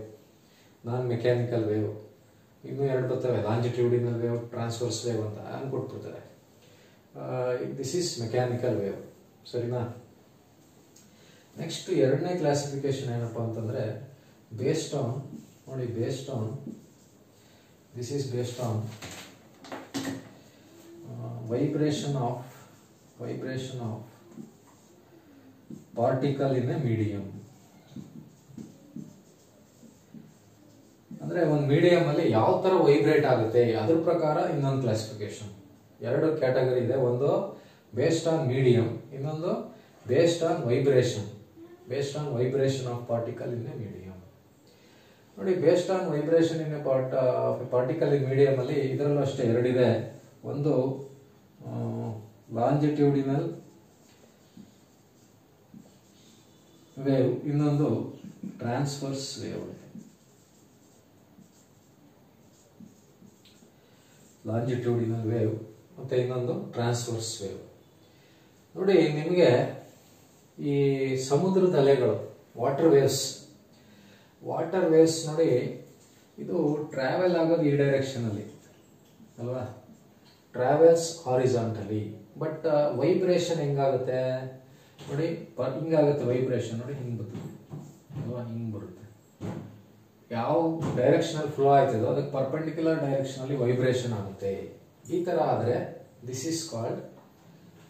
non mechanical wave. ಇನ್ನೂ ಎರಡು ಬರ್ತವೆ, ಲಾಂಜಿಟ್ಯೂಡಿನಲ್ ವೇವ್, ಟ್ರಾನ್ಸ್ವರ್ಸ್ ವೇವ್ ಅಂತ ಅನ್ಕೊಟ್ಬಿಡ್ತಾರೆ. This is mechanical wave. ಸರಿನಾ? ನೆಕ್ಸ್ಟ್ ಎರಡನೇ ಕ್ಲಾಸಿಫಿಕೇಶನ್ ಏನಪ್ಪಾ ಅಂತಂದ್ರೆ, based on this is based on vibration of particle in a medium. ಅಂದ್ರೆ ಒಂದು ಮೀಡಿಯಂ ಅಲ್ಲಿ ಯಾವ ತರ ವೈಬ್ರೇಟ್ ಆಗುತ್ತೆ ಅದ್ರ ಪ್ರಕಾರ ಇನ್ನೊಂದು ಕ್ಲಾಸಿಫಿಕೇಶನ್. ಎರಡು ಕ್ಯಾಟಗರಿ ಇದೆ, ಒಂದು ಬೇಸ್ಡ್ ಆನ್ ಮೀಡಿಯಂ, ಇನ್ನೊಂದು based on vibration of particle in a medium. ನೋಡಿ based on vibration in a particle in medium ಅಲ್ಲಿ ಇದರಲ್ಲೂ ಅಷ್ಟೇ ಎರಡಿದೆ. ಒಂದು ಲಾಂಜಿಟ್ಯೂಡಿನಲ್ ವೇವ್, ಇನ್ನೊಂದು ಟ್ರಾನ್ಸ್ವರ್ಸ್ ವೇವ್. ಲಾಂಜಿಟ್ಯೂಡಿನಲ್ ವೇವ್ ಮತ್ತೆ ಇನ್ನೊಂದು ಟ್ರಾನ್ಸ್ವರ್ಸ್ ವೇವ್. ನೋಡಿ ನಿಮಗೆ ಈ ಸಮುದ್ರದ ಅಲೆಗಳು, ವಾಟರ್ ವೇವ್ಸ್ ನೋಡಿ, ಇದು ಟ್ರಾವೆಲ್ ಆಗೋದು ಈ ಡೈರೆಕ್ಷನ್ ಅಲ್ಲಿ ಅಲ್ವಾ, ಟ್ರಾವೆಲ್ಸ್ ಹಾರಿಜಾಂಟಲಿ. ಬಟ್ ವೈಬ್ರೇಷನ್ ಹೆಂಗಾಗುತ್ತೆ ನೋಡಿ, ಹಿಂಗಾಗುತ್ತೆ ವೈಬ್ರೇಷನ್. ನೋಡಿ ಹಿಂಗ್ ಬರ್ತದೆ ಅಲ್ವಾ, ಹಿಂಗ್ ಬರುತ್ತೆ. ಯಾವ ಡೈರೆಕ್ಷನ್ ಅಲ್ಲಿ ಫ್ಲೋ ಆಯ್ತದೋ ಅದಕ್ಕೆ ಪರ್ಪೆಂಡಿಕ್ಯುಲರ್ ಡೈರೆಕ್ಷನ್ ಅಲ್ಲಿ ವೈಬ್ರೇಷನ್ ಆಗುತ್ತೆ. ಈ ತರ ಆದ್ರೆ this is called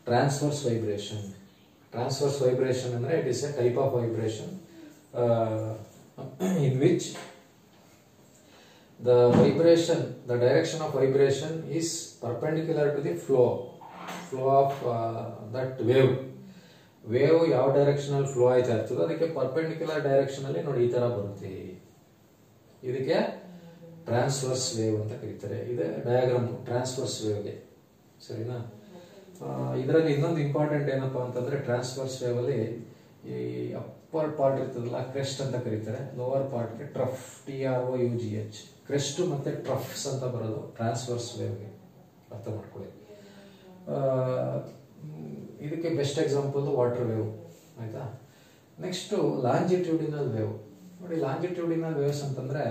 transverse vibration. Transverse vibration ಅಂದ್ರೆ it is a type of vibration in which the direction of vibration is perpendicular to the flow of that wave ಯಾವ direction ಅಲ್ಲಿ flow ಆಯ್ತಾ ಇರ್ತದೋ ಅದಕ್ಕೆ ಪರ್ಪೆಂಡಿಕ್ಯುಲರ್ ಡೈರೆಕ್ಷನ್ ಅಲ್ಲಿ ನೋಡಿ ಈ ತರ ಬರುತ್ತೆ. ಇದಕ್ಕೆ ಟ್ರಾನ್ಸ್ವರ್ಸ್ ವೇವ್ ಅಂತ ಕರೀತಾರೆ. ಇದೆ ಡಯಾಗ್ರಾಮ್ ಟ್ರಾನ್ಸ್ವರ್ಸ್ ವೇವ್ಗೆ. ಸರಿನಾ? ಇದರಲ್ಲಿ ಇನ್ನೊಂದು ಇಂಪಾರ್ಟೆಂಟ್ ಏನಪ್ಪಾ ಅಂತಂದ್ರೆ, ಟ್ರಾನ್ಸ್ವರ್ಸ್ ವೇವ್ ಅಲ್ಲಿ ಈ ಅಪ್ಪರ್ ಪಾರ್ಟ್ ಇರ್ತದಲ್ಲ, ಕ್ರೆಸ್ಟ್ ಅಂತ ಕರೀತಾರೆ. ಲೋವರ್ ಪಾರ್ಟ್ಗೆ ಟ್ರಫ್, TROUGH. ಕ್ರೆಸ್ಟ್ ಮತ್ತೆ ಟ್ರಫ್ಸ್ ಅಂತ ಬರೋದು ಟ್ರಾನ್ಸ್ವರ್ಸ್ ವೇವ್ಗೆ. ಅರ್ಥ ಮಾಡ್ಕೊಳ್ಳಿ. ಇದಕ್ಕೆ ಬೆಸ್ಟ್ ಎಕ್ಸಾಂಪಲ್ ವಾಟರ್ ವೇವ್ ಆಯ್ತಾ. Next longitudinal wave. ನೋಡಿ ಲಾಂಜಿಟ್ಯೂಡಿನಲ್ ವೇವ್ಸ್ ಅಂತಂದ್ರೆ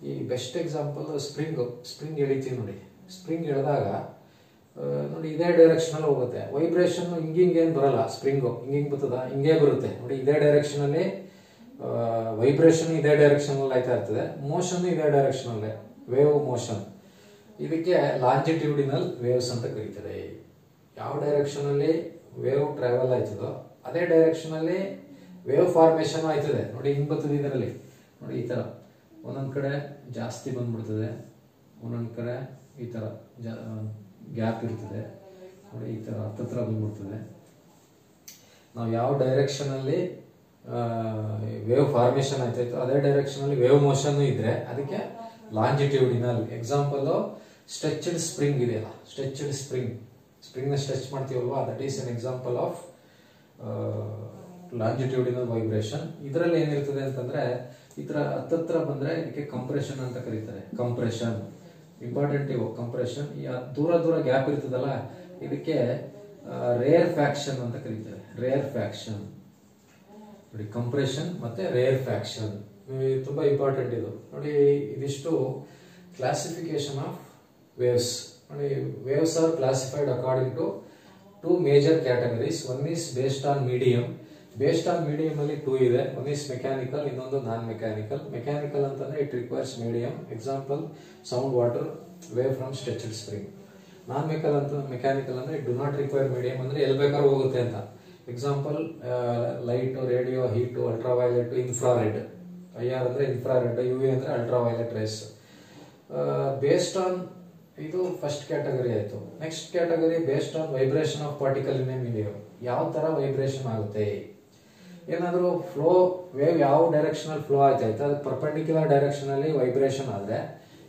ಈ ಬೆಸ್ಟ್ ಎಕ್ಸಾಂಪಲ್ ಸ್ಪ್ರಿಂಗ್ ಎಳಿತೀವಿ ನೋಡಿ. ಸ್ಪ್ರಿಂಗ್ ಎಳೆದಾಗ ನೋಡಿ ಇದೇ ಡೈರೆಕ್ಷನ್ ಅಲ್ಲಿ ಹೋಗುತ್ತೆ. ವೈಬ್ರೇಷನ್ ಹಿಂಗಿಂಗ್ ಏನ್ ಬರಲ್ಲ. ಸ್ಪ್ರಿಂಗ್ ಹಿಂಗಿಂಗ್ ಬರ್ತದ, ಹಿಂಗೇ ಬರುತ್ತೆ ನೋಡಿ. ಇದೇ ಡೈರೆಕ್ಷನ್ ಅಲ್ಲಿ ವೈಬ್ರೇಷನ್ ಇದೇ ಡೈರೆಕ್ಷನ್ ಅಲ್ಲಿ ಆಯ್ತಾ ಇರ್ತದೆ, ಮೋಷನ್ ಇದೇ ಡೈರೆಕ್ಷನ್ ಅಲ್ಲೇ, ವೇವ್ ಮೋಷನ್. ಇದಕ್ಕೆ ಲಾಂಜಿಟ್ಯೂಡಿನಲ್ ವೇವ್ಸ್ ಅಂತ ಕರೀತಾರೆ. ಯಾವ ಡೈರೆಕ್ಷನ್ ಅಲ್ಲಿ ವೇವ್ ಟ್ರಾವೆಲ್ ಆಯ್ತದೋ ಅದೇ ಡೈರೆಕ್ಷನ್ ಅಲ್ಲಿ ವೇವ್ ಫಾರ್ಮೇಶನ್ ಆಯ್ತದೆ ನೋಡಿ. ಹಿಂಗ್ ಬರ್ತದೆ ಇದರಲ್ಲಿ ನೋಡಿ. ಈ ತರ ಒಂದೊಂದ್ ಕಡೆ ಜಾಸ್ತಿ ಬಂದ್ಬಿಡ್ತದೆ, ಒಂದೊಂದ್ ಕಡೆ ಈ ತರ ಗ್ಯಾಪ್ ಇರ್ತದೆ ನೋಡಿ. ಈ ತರ ಹತ್ತತ್ರ ಬಂದ್ಬಿಡ್ತದೆ. ನಾವು ಯಾವ ಡೈರೆಕ್ಷನ್ ಅಲ್ಲಿ ವೇವ್ ಫಾರ್ಮೇಶನ್ ಆಯ್ತಾಯ್ತು ಅದೇ ಡೈರೆಕ್ಷನ್ ಅಲ್ಲಿ ವೇವ್ ಮೋಷನ್ ಇದ್ರೆ ಅದಕ್ಕೆ ಲಾಂಜಿಟ್ಯೂಡಿನಲ್. ಎಕ್ಸಾಂಪಲ್ ಸ್ಟ್ರೆಚ್ಡ್ ಸ್ಪ್ರಿಂಗ್ ಇದೆಯಲ್ಲ, ಸ್ಟ್ರೆಚ್ಡ್ ಸ್ಪ್ರಿಂಗ್ ನ ಸ್ಟ್ರೆಚ್ ಮಾಡ್ತೀವಲ್ವಾ, that is an example of longitudinal vibration. ಇದರಲ್ಲಿ ಏನಿರ್ತದೆ ಅಂತಂದ್ರೆ ಈ ತರ ಹತ್ತತ್ರ ಬಂದ್ರೆ ಇದಕ್ಕೆ ಕಂಪ್ರೆಷನ್ ಅಂತ ಕರೀತಾರೆ. ಕಂಪ್ರೆಷನ್ ಇಂಪಾರ್ಟೆಂಟ್ ಇವು. ಕಂಪ್ರೆಷನ್ ದೂರ ದೂರ ಗ್ಯಾಪ್ ಇರ್ತದಲ್ಲ ಇದಕ್ಕೆ ರೇರ್ ಫ್ಯಾಕ್ಷನ್ ಅಂತ ಕರೀತಾರೆ. ರೇರ್ ಫ್ಯಾಕ್ಷನ್ ನೋಡಿ. ಕಂಪ್ರೆಷನ್ ಮತ್ತೆ ರೇರ್ ಫ್ಯಾಕ್ಷನ್ ತುಂಬಾ ಇಂಪಾರ್ಟೆಂಟ್ ಇದು ನೋಡಿ. ಇದಿಷ್ಟು ಕ್ಲಾಸಿಫಿಕೇಶನ್ ಆಫ್ ವೇವ್ಸ್ ನೋಡಿ. Waves are classified according to two major categories. One is based on medium. Based on medium ಅಲ್ಲಿ ಟೂ ಇದೆ. ಒನ್ ಈಸ್ ಮೆಕ್ಯಾನಿಕಲ್, ಇನ್ನೊಂದು ನಾನ್ ಮೆಕ್ಯಾನಿಕಲ್. ಮೆಕ್ಯಾನಿಕಲ್ ಅಂತಂದ್ರೆ it requires medium. Example sound water wave from stretched spring. Non mechanical ಅಂದ್ರೆ it do not require medium, ಅಂದ್ರೆ ಎಲ್ಲಿ ಬೇಕಾದ್ರೂ ಹೋಗುತ್ತೆ ಅಂತ. Example light, radio, heat, ultraviolet, infrared. IR ಅಂದ್ರೆ ಇನ್ಫ್ರಾರೆಡ್, UV ಅಂದ್ರೆ ಅಲ್ಟ್ರಾವೈಲೆಟ್ ರೇಸ್. ಬೇಸ್ಡ್ ಆನ್ ಇದು ಫಸ್ಟ್ ಕ್ಯಾಟಗರಿ ಆಯ್ತು. Next category based on vibration of particle in a medium. ಯಾವ ತರ ವೈಬ್ರೇಷನ್ ಆಗುತ್ತೆ, ಏನಾದ್ರೂ ಫ್ಲೋ ವೇವ್ ಯಾವ ಡೈರೆಕ್ಷನ್ ಅಲ್ಲಿ ಫ್ಲೋ ಆಯ್ತು ಅದು ಪರ್ಪೆಂಡಿಕ್ಯುಲರ್ ಡೈರೆಕ್ಷನ್ ಅಲ್ಲಿ ವೈಬ್ರೇಷನ್ ಆದ್ರೆ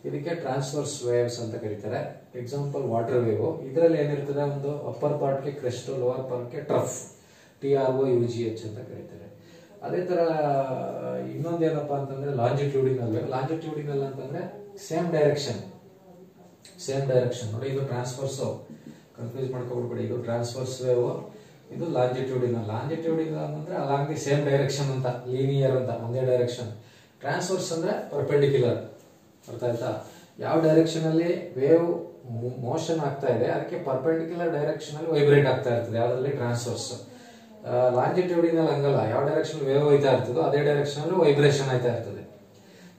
ಇದಕ್ಕೆ ಟ್ರಾನ್ಸ್ವರ್ಸ್ ವೇವ್ಸ್ ಅಂತ ಕರೀತಾರೆ. Example water wave. ಇದರಲ್ಲಿ ಏನಿರ್ತದೆ, ಒಂದು ಅಪ್ಪರ್ ಪಾರ್ಟ್ ಗೆ ಕ್ರೆಸ್ಟ್, ಲೋವರ್ ಪಾರ್ಟ್ ಗೆ ಟ್ರಫ್, TROUGH ಅಂತ ಕರೀತಾರೆ. ಅದೇ ತರ ಇನ್ನೊಂದೇನಪ್ಪ ಅಂತಂದ್ರೆ ಲಾಂಜಿಟ್ಯೂಡಿನಲ್ ವೇವ್. ಲಾಂಜಿಟ್ಯೂಡಿನಲ್ ಅಂತಂದ್ರೆ ಸೇಮ್ ಡೈರೆಕ್ಷನ್ ನೋಡಿ. ಇದು ಟ್ರಾನ್ಸ್ವರ್ಸ್, ಕನ್ಫ್ಯೂಸ್ ಮಾಡ್ಕೊಬಿಡ್ಬೇಡಿ. ಇದು ಟ್ರಾನ್ಸ್ವರ್ಸ್ ವೇವ್, ಇದು ಲಾಂಜಿಟ್ಯೂಡಿನಲ್. ಲಾಂಜಿಟ್ಯೂಡಿನಲ್ ಅಂದ್ರೆ ಅಲಾಂಗ್ ದಿ ಸೇಮ್ ಡೈರೆಕ್ಷನ್ ಅಂತ, ಲೀನಿಯರ್ ಅಂತ ಒಂದೇ ಡೈರೆಕ್ಷನ್. ಟ್ರಾನ್ಸ್ವರ್ಸ್ ಅಂದ್ರೆ ಪರ್ಪೆಂಡಿಕ್ಯುಲರ್. ಅರ್ಥ ಆಯ್ತಾ? ಯಾವ ಡೈರೆಕ್ಷನ್ ಅಲ್ಲಿ ವೇವ್ ಮೋಷನ್ ಆಗ್ತಾ ಇದೆ ಅದಕ್ಕೆ ಪರ್ಪೆಂಡಿಕ್ಯುಲರ್ ಡೈರೆಕ್ಷನ್ ಅಲ್ಲಿ ವೈಬ್ರೇಟ್ ಆಗ್ತಾ ಇರ್ತದೆ, ಯಾವ್ದ್ರಲ್ಲಿ ಟ್ರಾನ್ಸ್ವರ್ಸ್. ಲಾಂಜಿಟ್ಯೂಡಿನಲ್ ಹಂಗಲ್ಲ, ಯಾವ ಡೈರೆಕ್ಷನ್ ವೇವ್ ಹೋಯ್ತಾ ಇರ್ತದೋ ಅದೇ ಡೈರೆಕ್ಷನ್ ಅಲ್ಲಿ ವೈಬ್ರೇಷನ್ ಆಯ್ತಾ ಇರ್ತದೆ.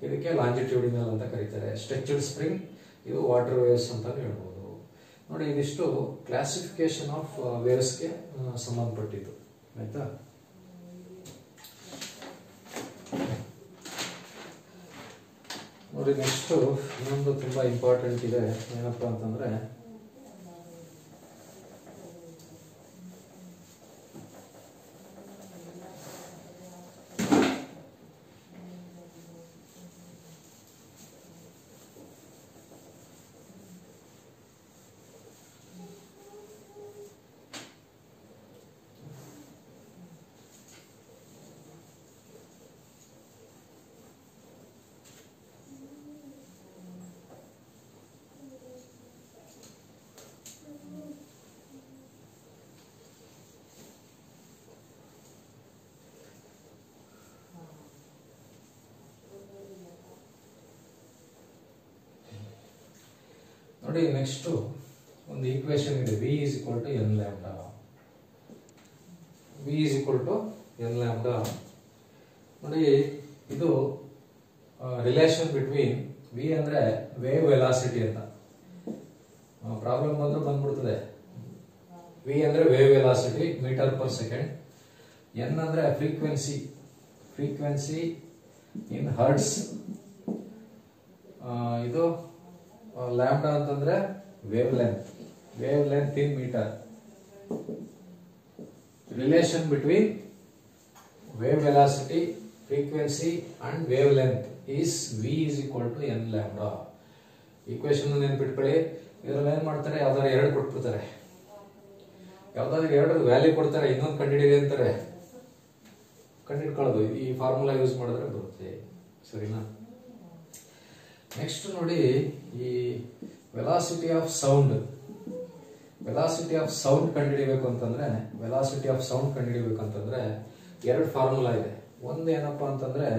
ಇದಕ್ಕೆ ಲಾಂಜಿಟ್ಯೂಡಿನಲ್ ಅಂತ ಕರೀತಾರೆ. ಸ್ಟ್ರೆಚ್ಡ್ ಸ್ಪ್ರಿಂಗ್, ಇದು ವಾಟರ್ ವೇವ್ಸ್ ಅಂತ ಹೇಳ್ಬೋದು ನೋಡಿ. ಇದಿಷ್ಟು ಕ್ಲಾಸಿಫಿಕೇಶನ್ ಆಫ್ ವೇವ್ಸ್ಗೆ ಸಂಬಂಧಪಟ್ಟಿದ್ದು ಆಯ್ತಾ. ನೋಡಿ ನೆಕ್ಸ್ಟ್ ಇನ್ನೊಂದು ತುಂಬಾ ಇಂಪಾರ್ಟೆಂಟ್ ಇದೆ. ಏನಪ್ಪಾ ಅಂತಂದ್ರೆ ನೋಡಿ ನೆಕ್ಸ್ಟ್ ಒಂದು ಈಕ್ವೇಶನ್ ಇದೆ. V is equal to n lambda. V is equal to n lambda. ನೋಡಿ ಇದು ರಿಲೇಷನ್ ಬಿಟ್ವೀನ್ V ಅಂದ್ರೆ ವೇವ್ ವೆಲಾಸಿಟಿ ಅಂತ. ಪ್ರಾಬ್ಲಮ್ ಬಂದ್ರೆ ಬಂದ್ಬಿಡ್ತದೆ. V ಅಂದ್ರೆ wave velocity meter per second. n ಅಂದ್ರೆ ಫ್ರೀಕ್ವೆನ್ಸಿ ಇನ್ ಹರ್ಟ್ಸ್. ಇದು ಲ್ಯಾಂಬ್ಡಾ ಅಂತಂದ್ರೆ wavelength in meter. Relation between wave velocity, frequency and wavelength is V is equal to n lambda. Equation ನೆನ್ಪಿಟ್ಕೊಳ್ಳಿ. ಇದ್ರಲ್ಲಿ ಏನ್ ಮಾಡ್ತಾರೆ, ಯಾವ್ದಾದ್ರು ಎರಡು ಕೊಟ್ಬಿಡ್ತಾರೆ, ಯಾವ್ದಾದ್ರು ಎರಡು ವ್ಯಾಲ್ಯೂ ಕೊಡ್ತಾರೆ, ಇನ್ನೊಂದು ಕಂಡುಹಿಡಿಯಿರಿ ಅಂತಾರೆ, ಕಂಡುಹಿಡ್ಕೊಳ್ಳೋದು. ಈ ಫಾರ್ಮುಲಾ ಯೂಸ್ ಮಾಡಿದ್ರೆ ಬರುತ್ತೆ, ಸರಿನಾ. ನೆಕ್ಸ್ಟ್ ನೋಡಿ, ಈ velocity of sound velocity of sound ಕಂಡುಹಿಡಿಬೇಕು ಅಂತಂದ್ರೆ ಎರಡು ಫಾರ್ಮುಲಾ ಇದೆ. ಒಂದು ಏನಪ್ಪಾ ಅಂತಂದ್ರೆ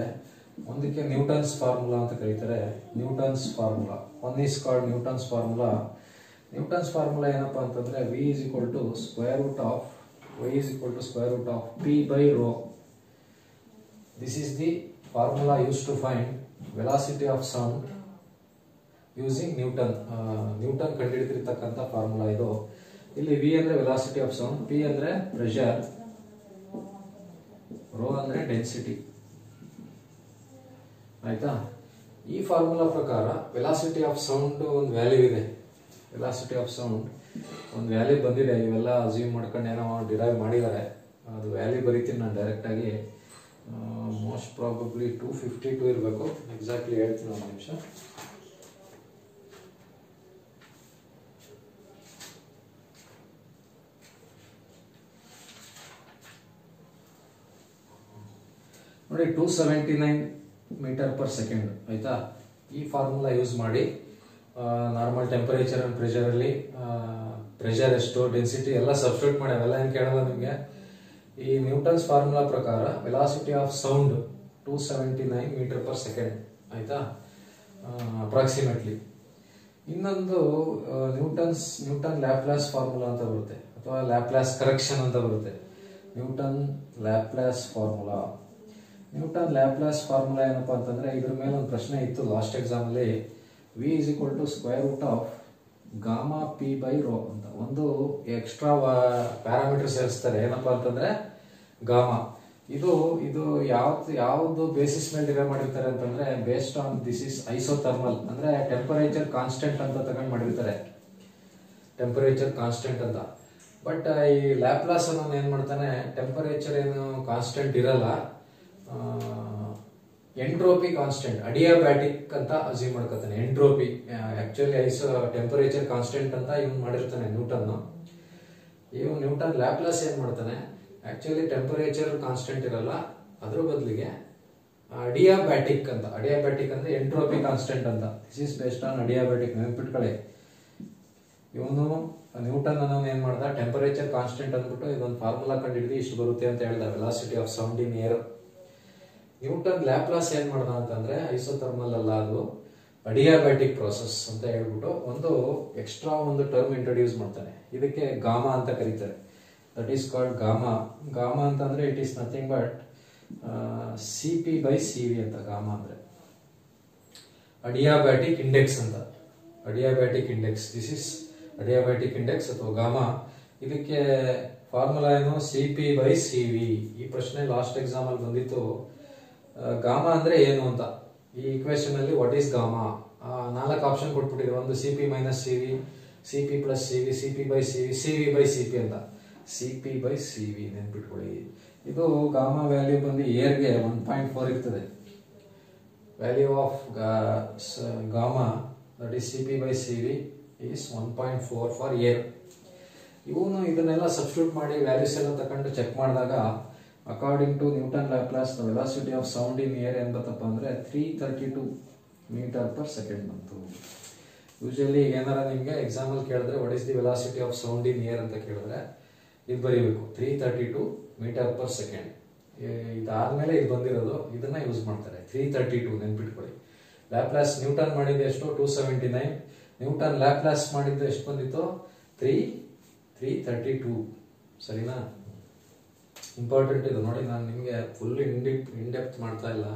ಒಂದಕ್ಕೆ ನ್ಯೂಟನ್ಸ್ ಫಾರ್ಮುಲಾ ಅಂತ ಕರೀತಾರೆ. Newton's formula, one is called Newton's formula. Newton's formula ಏನಪ್ಪಾ ಅಂತಂದ್ರೆ v is equal to square root of y is equal to square root of p by rho. This is the formula used to find velocity of sound using Newton. Newton ಕಂಡುಹಿಡಿದಿರ್ತಕ್ಕಂಥ formula ಇದು. ಇಲ್ಲಿ v ಅಂದ್ರೆ velocity of sound, p ಅಂದ್ರೆ pressure, rho ಅಂದ್ರೆ density. ಆಯ್ತಾ? ಈ formula ಪ್ರಕಾರ velocity of sound ಒಂದು ವ್ಯಾಲ್ಯೂ ಇದೆ. ವೆಲಾಸಿಟಿ ಆಫ್ ಸೌಂಡ್ ಒಂದು ವ್ಯಾಲ್ಯೂ ಬಂದಿದೆ. ಇವೆಲ್ಲ ಅಸ್ಯೂಮ್ ಮಾಡ್ಕೊಂಡು ಏನೋ ಡಿರೈವ್ ಮಾಡಿದ್ದಾರೆ. ಅದು ವ್ಯಾಲ್ಯೂ ಬರೀತೀನಿ ನಾನು ಡೈರೆಕ್ಟ್ ಆಗಿ. ಮೋಸ್ಟ್ ಪ್ರಾಬಬ್ಲಿ 252 ಇರಬೇಕು. ಎಕ್ಸಾಕ್ಟ್ಲಿ ಹೇಳ್ತೀನಿ ಒಂದು ನಿಮಿಷ. ನೋಡಿ 279 ಮೀಟರ್ ಪರ್ ಸೆಕೆಂಡ್. ಆಯ್ತಾ? ಈ ಫಾರ್ಮುಲಾ ಯೂಸ್ ಮಾಡಿ ನಾರ್ಮಲ್ ಟೆಂಪರೇಚರ್ ಅಂಡ್ ಪ್ರೆಷರ್ ಅಲ್ಲಿ ಪ್ರೆಷರ್ ಎಷ್ಟು, ಡೆನ್ಸಿಟಿ ಎಲ್ಲ ಸಬ್ಸ್ಟಿಟ್ಯೂಟ್ ಮಾಡಿ, ಅವೆಲ್ಲ ಏನು ಕೇಳಲ್ಲ ನಿಮಗೆ. ಈ ನ್ಯೂಟನ್ಸ್ ಫಾರ್ಮುಲಾ ಪ್ರಕಾರ velocity of sound 279 meter per second. ಆಯ್ತಾ? ಅಪ್ರಾಕ್ಸಿಮೇಟ್ಲಿ. ಇನ್ನೊಂದು ನ್ಯೂಟನ್ ಲ್ಯಾಪ್ಲಾಸ್ ಫಾರ್ಮುಲಾ ಅಂತ ಬರುತ್ತೆ, ಅಥವಾ ಲ್ಯಾಪ್ಲಾಸ್ ಕರೆಕ್ಷನ್ ಅಂತ ಬರುತ್ತೆ. ನ್ಯೂಟನ್ ಲ್ಯಾಪ್ಲಾಸ್ ಫಾರ್ಮುಲಾ ಏನಪ್ಪಾ ಅಂತಂದ್ರೆ, ಇದ್ರ ಮೇಲೆ ಒಂದು ಪ್ರಶ್ನೆ ಇತ್ತು ಲಾಸ್ಟ್ ಎಕ್ಸಾಮ್ ಅಲ್ಲಿ. v is equal to square root of gamma p by rho ಅಂತ ಒಂದು ಎಕ್ಸ್ಟ್ರಾ ಪ್ಯಾರಾಮೀಟರ್ ಸೇರಿಸ್ತಾರೆ. ಏನಪ್ಪಾ ಅಂತಂದ್ರೆ ಗಾಮಾ. ಇದು ಯಾವ್ದು ಬೇಸಿಸ್ ಮೇಲೆ ಡಿರೈವ್ ಮಾಡಿರ್ತಾರೆ ಅಂತಂದ್ರೆ, based on this is isothermal, ಅಂದ್ರೆ ಟೆಂಪರೇಚರ್ ಕಾನ್ಸ್ಟೆಂಟ್ ಅಂತ ತಗೊಂಡು ಮಾಡಿರ್ತಾರೆ, ಟೆಂಪರೇಚರ್ ಕಾನ್ಸ್ಟೆಂಟ್ ಅಂತ. ಬಟ್ ಈ ಲ್ಯಾಪ್ಲಾಸ್ ಅನ್ನೋನು ಏನ್ ಮಾಡ್ತಾನೆ, ಟೆಂಪರೇಚರ್ ಏನು ಕಾನ್ಸ್ಟೆಂಟ್ ಇರಲ್ಲ, ಎಂಟ್ರೋಪಿ ಕಾನ್ಸ್ಟೆಂಟ್, ಅಡಿಯಾಬ್ಯಾಟಿಕ್ ಅಂತ ಅಸ್ಯೂಮ್ ಮಾಡ್ಕೊತಾನೆ. ಎಂಟ್ರೋಪಿ ಆಕ್ಚುಲಿ ಟೆಂಪರೇಚರ್ ಕಾನ್ಸ್ಟೆಂಟ್ ಅಂತ ಇವನು ಮಾಡಿರ್ತಾನೆ ನ್ಯೂಟನ್ ಲ್ಯಾಪ್ಲಾಸ್ ಏನ್ ಮಾಡ್ತಾನೆ, ಆಕ್ಚುಲಿ ಟೆಂಪರೇಚರ್ ಕಾನ್ಸ್ಟೆಂಟ್ ಇರಲ್ಲ, ಅದ್ರ ಬದಲಿಗೆ ಅಡಿಯಾಬ್ಯಾಟಿಕ್ ಅಂದ್ರೆ ಎಂಟ್ರೋಪಿ ಕಾನ್ಸ್ಟೆಂಟ್ ಅಂತ. This is based on adiabatic. ನೆನಪಿಟ್ಕೊಳ್ಳಿ, ಇವನು ನ್ಯೂಟನ್ ಅನ್ನೋನು ಏನ್ ಮಾಡ್ದ, ಟೆಂಪರೇಚರ್ ಕಾನ್ಸ್ಟೆಂಟ್ ಅಂದ್ಬಿಟ್ಟು ಇದೊಂದು ಫಾರ್ಮುಲಾ ಕಂಡಿಡಿದು ಇಷ್ಟು ಬರುತ್ತೆ ಅಂತ ಹೇಳ್ದ, velocity of sound in air. Newton Laplace ಏನ್ ಮಾಡ್ದ ಅಂತಂದ್ರೆ, ಐಸೋಥರ್ಮಲ್ ಅಲ್ಲ, ಅದು ಅಡಿಯಾಬ್ಯಾಟಿಕ್ ಪ್ರೋಸೆಸ್ ಅಂತ ಹೇಳ್ಬಿಟ್ಟು ಒಂದು ಎಕ್ಸ್ಟ್ರಾ ಒಂದು ಟರ್ಮ್ ಇಂಟ್ರೊಡ್ಯೂಸ್ ಮಾಡ್ತಾನೆ. ಇದಕ್ಕೆ ಗಾಮಾ ಅಂತ ಕರೀತಾರೆ. ದಟ್ ಈಸ್ ಕಾಲ್ಡ್ ಗಾಮಾ ಅಂತಂದ್ರೆ it is nothing but CP by CV ಅಂತ. ಗಾಮಾ ಅಂದ್ರೆ ಅಡಿಯಾಬ್ಯಾಟಿಕ್ ಇಂಡೆಕ್ಸ್ ಅಂತ. ದಿಸ್ ಇಸ್ ಅಡಿಯಾಬ್ಯಾಟಿಕ್ ಇಂಡೆಕ್ಸ್ ಅಥವಾ ಗಾಮಾ. ಇದಕ್ಕೆ ಫಾರ್ಮುಲಾ ಏನು, CP by CV. ಈ ಪ್ರಶ್ನೆ ಲಾಸ್ಟ್ ಎಕ್ಸಾಮ್ ಅಲ್ಲಿ ಬಂದಿತ್ತು. ಗಾಮಾ ಅಂದ್ರೆ ಏನು ಅಂತ. ಈ ಇಕ್ವೇಶನ್ ಅಲ್ಲಿ ವಾಟ್ ಈಸ್ ಗಾಮಾ, 4 ಆಪ್ಷನ್ ಕೊಟ್ಬಿಟ್ಟಿದ್ರು. ಒಂದು CP - CV, CP + CV, CP by CV, CV by CP ಅಂತ. CP by CV ನೆನ್ಪಿಟ್ಕೊಳ್ಳಿ. ಇದು ಗಾಮಾ ವ್ಯಾಲ್ಯೂ ಬಂದು ಏರ್ಗೆ 1.4 ಇರ್ತದೆ. Value of gamma that is CP by CV is 1.4 for air. ಇವನು ಇದನ್ನೆಲ್ಲ ಸಬ್ಸ್ಟಿಟ್ಯೂಟ್ ಮಾಡಿ ವ್ಯಾಲ್ಯೂಸ್ ಎಲ್ಲ ತಕೊಂಡು ಚೆಕ್ ಮಾಡಿದಾಗ, according to Newton Laplace the velocity of sound in air ಏನ್ ಬತ್ತಪ್ಪ ಅಂದ್ರೆ 332 ಮೀಟರ್ ಪರ್ ಸೆಕೆಂಡ್ ಬಂತು. ಯೂಶಲಿ ಏನಾರ ನಿಮ್ಗೆ ಎಕ್ಸಾಮ್ ಅಲ್ಲಿ ಕೇಳಿದ್ರೆ what is the velocity of sound in air ಅಂತ ಕೇಳಿದ್ರೆ ಇದು ಬರೀಬೇಕು, 332 ಮೀಟರ್ ಪರ್ ಸೆಕೆಂಡ್. ಇದಾದ್ಮೇಲೆ ಇದು ಬಂದಿರೋದು, ಇದನ್ನ ಯೂಸ್ ಮಾಡ್ತಾರೆ. 332 ನೆನ್ಪಿಟ್ಕೊಳ್ಳಿ. ಲ್ಯಾಪ್ಲಾಸ್ ನ್ಯೂಟನ್ ಮಾಡಿದ್ದು ಎಷ್ಟು, 279. ನ್ಯೂಟನ್ ಲ್ಯಾಪ್ಲಾಸ್ ಮಾಡಿದ್ದು ಎಷ್ಟು ಬಂದಿತ್ತು, 332. ಸರಿನಾ? ಇಂಪಾರ್ಟೆಂಟ್ ಇದು ನೋಡಿ. ನಾನು ನಿಮಗೆ ಫುಲ್ ಇನ್ಡೆಪ್ತ್ ಮಾಡ್ತಾ ಇಲ್ಲ.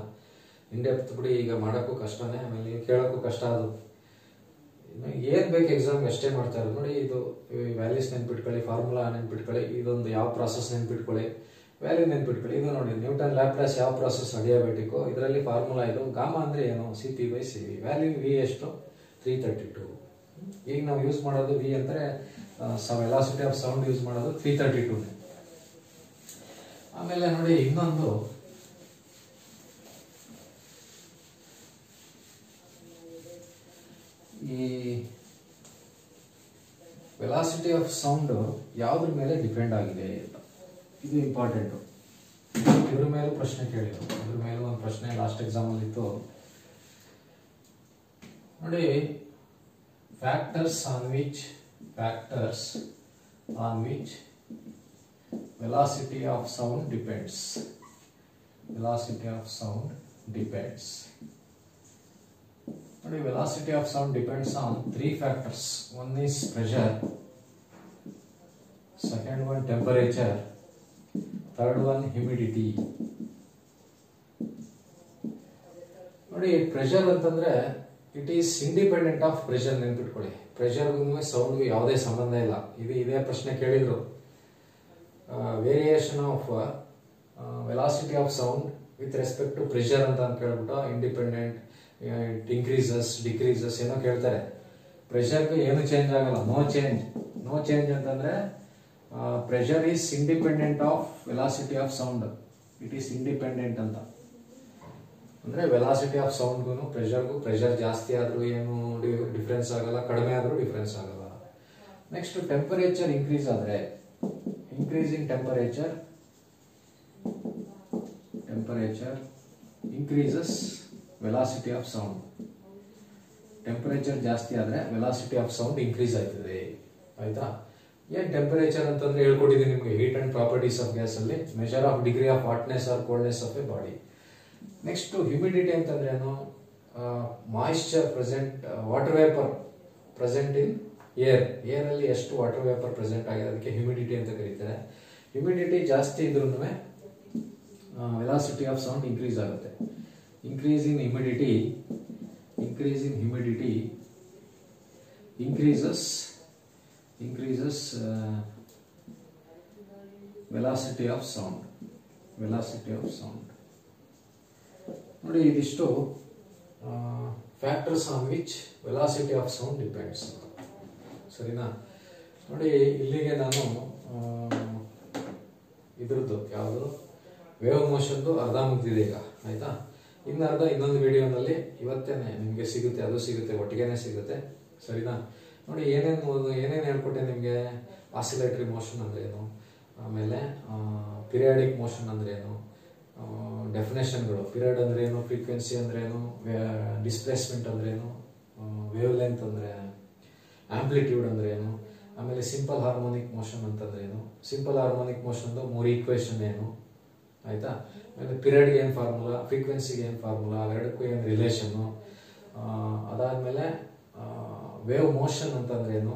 ಇನ್ಡೆಪ್ತ್ ಬಿಡಿ, ಈಗ ಮಾಡೋಕ್ಕೂ ಕಷ್ಟನೇ, ಆಮೇಲೆ ನೀವು ಕೇಳೋಕ್ಕೂ ಕಷ್ಟ. ಅದು ಏನ್ ಬೇಕು ಎಕ್ಸಾಮ್ಗೆ ಅಷ್ಟೇ ಮಾಡ್ತಾ ಇರೋದು ನೋಡಿ. ಇದು ವ್ಯಾಲ್ಯೂಸ್ ನೆನ್ಪಿಟ್ಕೊಳ್ಳಿ, ಫಾರ್ಮುಲಾ ನೆನ್ಪಿಟ್ಕೊಳ್ಳಿ, ಇದೊಂದು ಯಾವ ಪ್ರಾಸೆಸ್ ನೆನ್ಪಿಟ್ಕೊಳ್ಳಿ, ವ್ಯಾಲ್ಯೂ ನೆನ್ಪಿಟ್ಕೊಳ್ಳಿ. ಇದು ನೋಡಿ, ನ್ಯೂಟನ್ ಲ್ಯಾಪ್ಲಾಸ್ ಯಾವ ಪ್ರಾಸೆಸ್ ಅಡಿಯಾಬ್ಯಾಟಿಕ್, ಇದರಲ್ಲಿ ಫಾರ್ಮುಲಾ ಇದು. ಗಾಮಾ ಅಂದ್ರೆ ಏನು, CP by CV. Value V ಎಷ್ಟು, 332. ಈಗ ನಾವು ಯೂಸ್ ಮಾಡೋದು V ಅಂದ್ರೆ ವೆಲಾಸಿಟಿ ಆಫ್ ಸೌಂಡ್ ಯೂಸ್ ಮಾಡೋದು 332. ಆಮೇಲೆ ನೋಡಿ, ಇನ್ನೊಂದು ಈ ವೆಲಾಸಿಟಿ ಆಫ್ ಸೌಂಡ್ ಯಾವ್ದ್ರ ಮೇಲೆ ಡಿಪೆಂಡ್ ಆಗಿದೆ ಅಂತ, ಇದು ಇಂಪಾರ್ಟೆಂಟ್. ಇದ್ರ ಮೇಲೂ ಪ್ರಶ್ನೆ ಕೇಳಿದ್ರು. ಇದ್ರ ಮೇಲೂ ಒಂದು ಪ್ರಶ್ನೆ ಲಾಸ್ಟ್ ಎಕ್ಸಾಮ್ ಅಲ್ಲಿ ಇತ್ತು ನೋಡಿ. Factors on which factors on which velocity of sound depends. Velocity of sound depends. ನೋಡಿ, velocity of sound depends on 3 factors. One is pressure, second one temperature, third one humidity. ನೋಡಿ, pressure ಅಂತಂದ್ರೆ it is independent of pressure. ನೆನ್ಪಿಟ್ಕೊಳ್ಳಿ, ಪ್ರೆಷರ್ಗೂ ಸೌಂಡ್ಗೂ ಯಾವುದೇ ಸಂಬಂಧ ಇಲ್ಲ. ಇದೇ ಪ್ರಶ್ನೆ ಕೇಳಿದ್ರು. Variation of velocity of sound with respect to pressure ಅಂತ ಕೇಳ್ಬಿಟ್ಟು ಇಂಡಿಪೆಂಡೆಂಟ್, ಇಟ್ ಇನ್ಕ್ರೀಸಸ್ ಡಿಕ್ರೀಸಸ್ ಏನೋ ಕೇಳ್ತಾರೆ. ಪ್ರೆಷರ್ಗೆ ಏನು ಚೇಂಜ್ ಆಗಲ್ಲ, ನೋ ಚೇಂಜ್. ನೋ ಚೇಂಜ್ ಅಂತಂದ್ರೆ pressure is independent of velocity of sound. It is independent ಅಂತ ಅಂದ್ರೆ ವೆಲಾಸಿಟಿ ಆಫ್ ಸೌಂಡ್ಗೂ ಪ್ರೆಷರ್ಗೂ, ಪ್ರೆಷರ್ ಜಾಸ್ತಿ ಆದ್ರೂ ಏನು ಡಿಫ್ರೆನ್ಸ್ ಆಗಲ್ಲ, ಕಡಿಮೆ ಆದ್ರೂ ಡಿಫ್ರೆನ್ಸ್ ಆಗಲ್ಲ. ನೆಕ್ಸ್ಟ್ ಟೆಂಪರೇಚರ್ ಇನ್ಕ್ರೀಸ್ ಆದ್ರೆ, increasing temperature increases velocity of sound. Temperature ಜಾಸ್ತಿ ಆದ್ರೆ ವೆಲಾಸಿಟಿ ಆಫ್ ಸೌಂಡ್ ಇನ್ಕ್ರೀಸ್ ಆಯ್ತದೆ. ಆಯ್ತಾ? ಏನ್ ಟೆಂಪರೇಚರ್ ಅಂತಂದ್ರೆ ಹೇಳ್ಕೊಟ್ಟಿದ್ದೀನಿ ನಿಮಗೆ. Heat and properties of gas ಅಲ್ಲಿ measure of degree of hotness or coldness of a body. Next humidity ಅಂತಂದ್ರೆ ಏನು? Moisture present, water vapour present in air ಅಲ್ಲಿ ಎಷ್ಟು ವಾಟರ್ ವೇಪರ್ ಪ್ರೆಸೆಂಟ್ ಆಗಿದೆ ಅದಕ್ಕೆ ಹ್ಯೂಮಿಡಿಟಿ ಅಂತ ಕರೀತಾರೆ. ಹ್ಯೂಮಿಡಿಟಿ ಜಾಸ್ತಿ ಇದ್ರೂ ವೆಲಾಸಿಟಿ ಆಫ್ ಸೌಂಡ್ ಇನ್ಕ್ರೀಸ್ ಆಗುತ್ತೆ. increase in humidity increases velocity of sound. ನೋಡಿ, ಇದಿಷ್ಟು factors on which velocity of sound depends. ಸರಿನಾ? ನೋಡಿ, ಇಲ್ಲಿಗೆ ನಾನು ಇದ್ರದ್ದು ಯಾವುದು ವೇವ್ ಮೋಷನ್ದು ಅರ್ಧ ಮುಗ್ದಿದೆ ಈಗ. ಆಯ್ತಾ? ಇನ್ನು ಅರ್ಧ ಇನ್ನೊಂದು ವಿಡಿಯೋನಲ್ಲಿ ಇವತ್ತೇನೆ ನಿಮಗೆ ಸಿಗುತ್ತೆ, ಅದು ಸಿಗುತ್ತೆ, ಒಟ್ಟಿಗೆನೆ ಸಿಗುತ್ತೆ. ಸರಿನಾ? ನೋಡಿ, ಏನೇನು ಹೇಳ್ಕೊಟ್ಟೆ ನಿಮಗೆ. ಆಸಿಲೇಟರಿ ಮೋಷನ್ ಅಂದ್ರೆ ಏನು, ಆಮೇಲೆ ಪಿರಿಯಾಡಿಕ್ ಮೋಷನ್ ಅಂದ್ರೆ ಏನು, ಡೆಫಿನೇಷನ್ಗಳು, ಪಿರಿಯಡ್ ಅಂದ್ರೆ ಏನು, ಫ್ರೀಕ್ವೆನ್ಸಿ ಅಂದ್ರೆ ಏನು, ಡಿಸ್ಪ್ಲೇಸ್ಮೆಂಟ್ ಅಂದ್ರೆ ಏನು, ವೇವ್ ಲೆಂತ್ ಅಂದ್ರೆ, ಆಂಪ್ಲಿಟ್ಯೂಡ್ ಅಂದ್ರೆ ಏನು, ಆಮೇಲೆ ಸಿಂಪಲ್ ಹಾರ್ಮೋನಿಕ್ ಮೋಷನ್ ಅಂತಂದ್ರೆ ಏನು, ಸಿಂಪಲ್ ಹಾರ್ಮೋನಿಕ್ ಮೋಷನ್ 3 ಈಕ್ವೇಶನ್ ಏನು. ಆಯ್ತಾ? ಆಮೇಲೆ ಪಿರಿಯಡ್ಗೆ ಏನು ಫಾರ್ಮುಲಾ, ಫ್ರೀಕ್ವೆನ್ಸಿಗೆ ಏನು ಫಾರ್ಮುಲಾ, ಅವೆರಡಕ್ಕೂ ಏನು ರಿಲೇಷನ್ನು. ಅದಾದ್ಮೇಲೆ ವೇವ್ ಮೋಷನ್ ಅಂತಂದ್ರೆ ಏನು,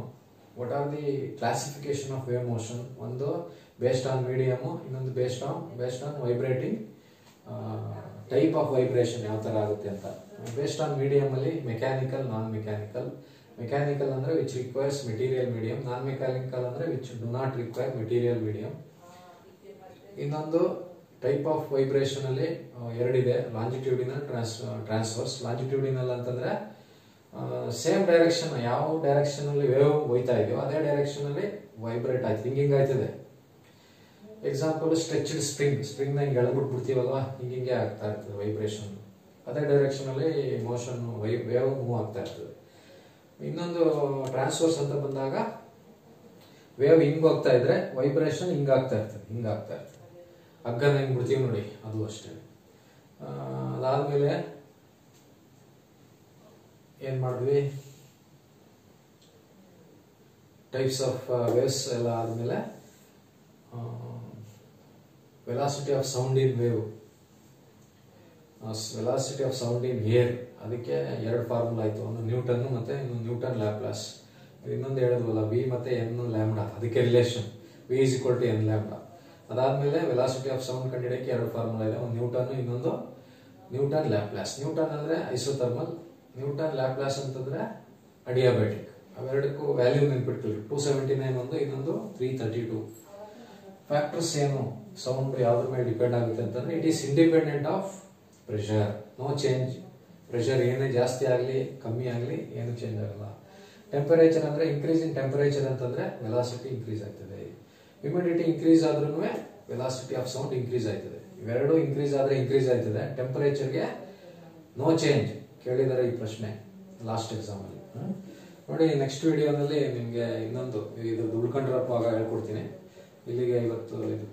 what are the classification of wave motion. ಒಂದು ಬೇಸ್ಡ್ ಆನ್ ಮೀಡಿಯಮ್, ಇನ್ನೊಂದು based on vibrating type of vibration ಯಾವ ತರ ಆಗುತ್ತೆ ಅಂತ. ಬೇಸ್ಡ್ ಆನ್ ಮೀಡಿಯಮ್ ಅಲ್ಲಿ ಮೆಕ್ಯಾನಿಕಲ್, ನಾನ್ ಮೆಕ್ಯಾನಿಕಲ್. ಮೆಕ್ಯಾನಿಕಲ್ ಅಂದ್ರೆ which requires material medium, non mechanical ಅಂದ್ರೆ which do not require material medium. ಇನ್ನೊಂದು ಟೈಪ್ ಆಫ್ ವೈಬ್ರೇಷನ್ ಅಲ್ಲಿ ಎರಡಿದೆ, ಲಾಂಜಿಟ್ಯೂಡಿನಲ್, ಟ್ರಾನ್ಸ್ವರ್ಸ್. ಲಾಂಜಿಟ್ಯೂಡಿನಲ್ ಅಂತಂದ್ರೆ ಸೇಮ್ ಡೈರೆಕ್ಷನ್, ಯಾವ ಡೈರೆಕ್ಷನ್ ಅಲ್ಲಿ ವೇವ್ ಹೋಯ್ತಾ ಇದೆಯೋ ಅದೇ ಡೈರೆಕ್ಷನ್ ಅಲ್ಲಿ ವೈಬ್ರೇಟ್ ಆಯ್ತು, ಹಿಂಗಿಂಗ್ ಆಯ್ತದೆ. ಎಕ್ಸಾಂಪಲ್ ಸ್ಟ್ರೆಚ್ಡ್ ಸ್ಪ್ರಿಂಗ್ ನ ಹಿಂಗೆ ಎಳ್ಬಿಟ್ಬಿಡ್ತೀವಲ್ವಾ, ಹಿಂಗೆ ಆಗ್ತಾ ಇರ್ತದೆ ವೈಬ್ರೇಷನ್. ಅದೇ ಡೈರೆಕ್ಷನ್ ಅಲ್ಲಿ ಮೋಷನ್ ವೇವ್ ಮೂವ್ ಆಗ್ತಾ ಇರ್ತದೆ. ಇನ್ನೊಂದು ಟ್ರಾನ್ಸ್ವರ್ಸ್ ಅಂತ ಬಂದಾಗ ವೇವ್ ಹಿಂಗ್ ಹೋಗ್ತಾ ಇದ್ರೆ ವೈಬ್ರೇಷನ್ ಹಿಂಗಾಗ್ತಾ ಇರ್ತದೆ. ಹಗ್ಗನ ಹಿಂಗ್ ಬಿಡ್ತೀವಿ ನೋಡಿ, ಅದು ಅಷ್ಟೇ. ಅದಾದ್ಮೇಲೆ ಏನ್ ಮಾಡಿದ್ವಿ, ಟೈಪ್ಸ್ ಆಫ್ ವೇವ್ಸ್ ಎಲ್ಲ ಆದ್ಮೇಲೆ velocity of sound in wave, velocity of sound in air. ಅದಕ್ಕೆ 2 ಫಾರ್ಮುಲಾ ಆಯ್ತು, ಒಂದು ನ್ಯೂಟನ್ ಮತ್ತೆ ಇನ್ನೊಂದು ನ್ಯೂಟನ್ ಲ್ಯಾಪ್ಲಾಸ್. ಇನ್ನೊಂದು ಹೇಳಿದ್ವಲ್ಲ ವಿ ಮತ್ತೆ ಎನ್ ಲ್ಯಾಂಬ್ಡಾ, ಅದಕ್ಕೆ relation V is equal to N lambda. ಅದಾದ್ಮೇಲೆ ವೆಲಾಸಿಟಿ ಆಫ್ ಸೌಂಡ್ ಕಂಡಿಡಿಯಕ್ಕೆ 2 ಫಾರ್ಮುಲಾ ಇದೆ, ಒಂದು ನ್ಯೂಟನ್, ಇನ್ನೊಂದು ನ್ಯೂಟನ್ ಲ್ಯಾಪ್ಲಾಸ್. ನ್ಯೂಟನ್ ಅಂದ್ರೆ ಐಸೋಥರ್ಮಲ್, ನ್ಯೂಟನ್ ಲ್ಯಾಪ್ಲಾಸ್ ಅಂತಂದ್ರೆ ಅಡಿಯಾಬ್ಯಾಟಿಕ್. ಅವೆರಡಕ್ಕೂ ವ್ಯಾಲ್ಯೂ ನೆನ್ಪಿಟ್ಕೊಳ್ಳಿ. 279 ಒಂದು, ಇನ್ನೊಂದು 332. ಫ್ಯಾಕ್ಟರ್ಸ್ ಏನು, ಸೌಂಡ್ ಯಾವ್ದ್ರ ಮೇಲೆ ಡಿಪೆಂಡ್ ಆಗುತ್ತೆ ಅಂತಂದ್ರೆ it is independent of pressure, no change. Pressure ಏನೇ ಜಾಸ್ತಿ ಆಗಲಿ ಕಮ್ಮಿ ಆಗಲಿ ಏನು ಚೇಂಜ್ ಆಗಲ್ಲ. ಟೆಂಪರೇಚರ್ ಅಂದ್ರೆ ಇನ್ಕ್ರೀಸ್ ಇನ್ ಟೆಂಪರೇಚರ್ ಅಂತಂದ್ರೆ ವೆಲಾಸಿಟಿ ಇನ್ಕ್ರೀಸ್ ಆಗ್ತದೆ. ಹ್ಯೂಮಿಡಿಟಿ ಇನ್ಕ್ರೀಸ್ ಆದ್ರೂ ವೆಲಾಸಿಟಿ ಆಫ್ ಸೌಂಡ್ ಇನ್ಕ್ರೀಸ್ ಆಯ್ತದೆ. ಇವೆರಡು ಇನ್ಕ್ರೀಸ್ ಆದ್ರೆ ಇನ್ಕ್ರೀಸ್ ಆಯ್ತದೆ. ಟೆಂಪರೇಚರ್ಗೆ ನೋ ಚೇಂಜ್ ಕೇಳಿದರೆ ಈ ಪ್ರಶ್ನೆ ಲಾಸ್ಟ್ ಎಕ್ಸಾಮ್ ಅಲ್ಲಿ. ನೋಡಿ, ನೆಕ್ಸ್ಟ್ ವಿಡಿಯೋನಲ್ಲಿ ನಿಮಗೆ ಇನ್ನೊಂದು ಇದು ಉಳ್ಕೊಂಡಿರೋ ಭಾಗ ಹೇಳ್ಕೊಡ್ತೀನಿ. ಇಲ್ಲಿಗೆ ಇವತ್ತು ಇದು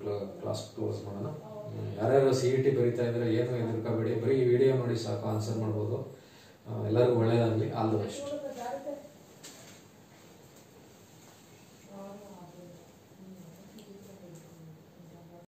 ಕ್ಲಾಸ್ ಕ್ಲೋಸ್ ಮಾಡೋಣ. ಯಾರ್ಯಾರು CET ಬರೀತಾ ಇದ್ರೆ ಏನು ಹೆದರ್ಕೋಬೇಡಿ, ಬರೀ ಈ ವಿಡಿಯೋ ನೋಡಿ ಸಾಕು, ಆನ್ಸರ್ ಮಾಡ್ಬೋದು. ಎಲ್ಲರಿಗೂ ಒಳ್ಳೆಯದಾಗಲಿ. All the best.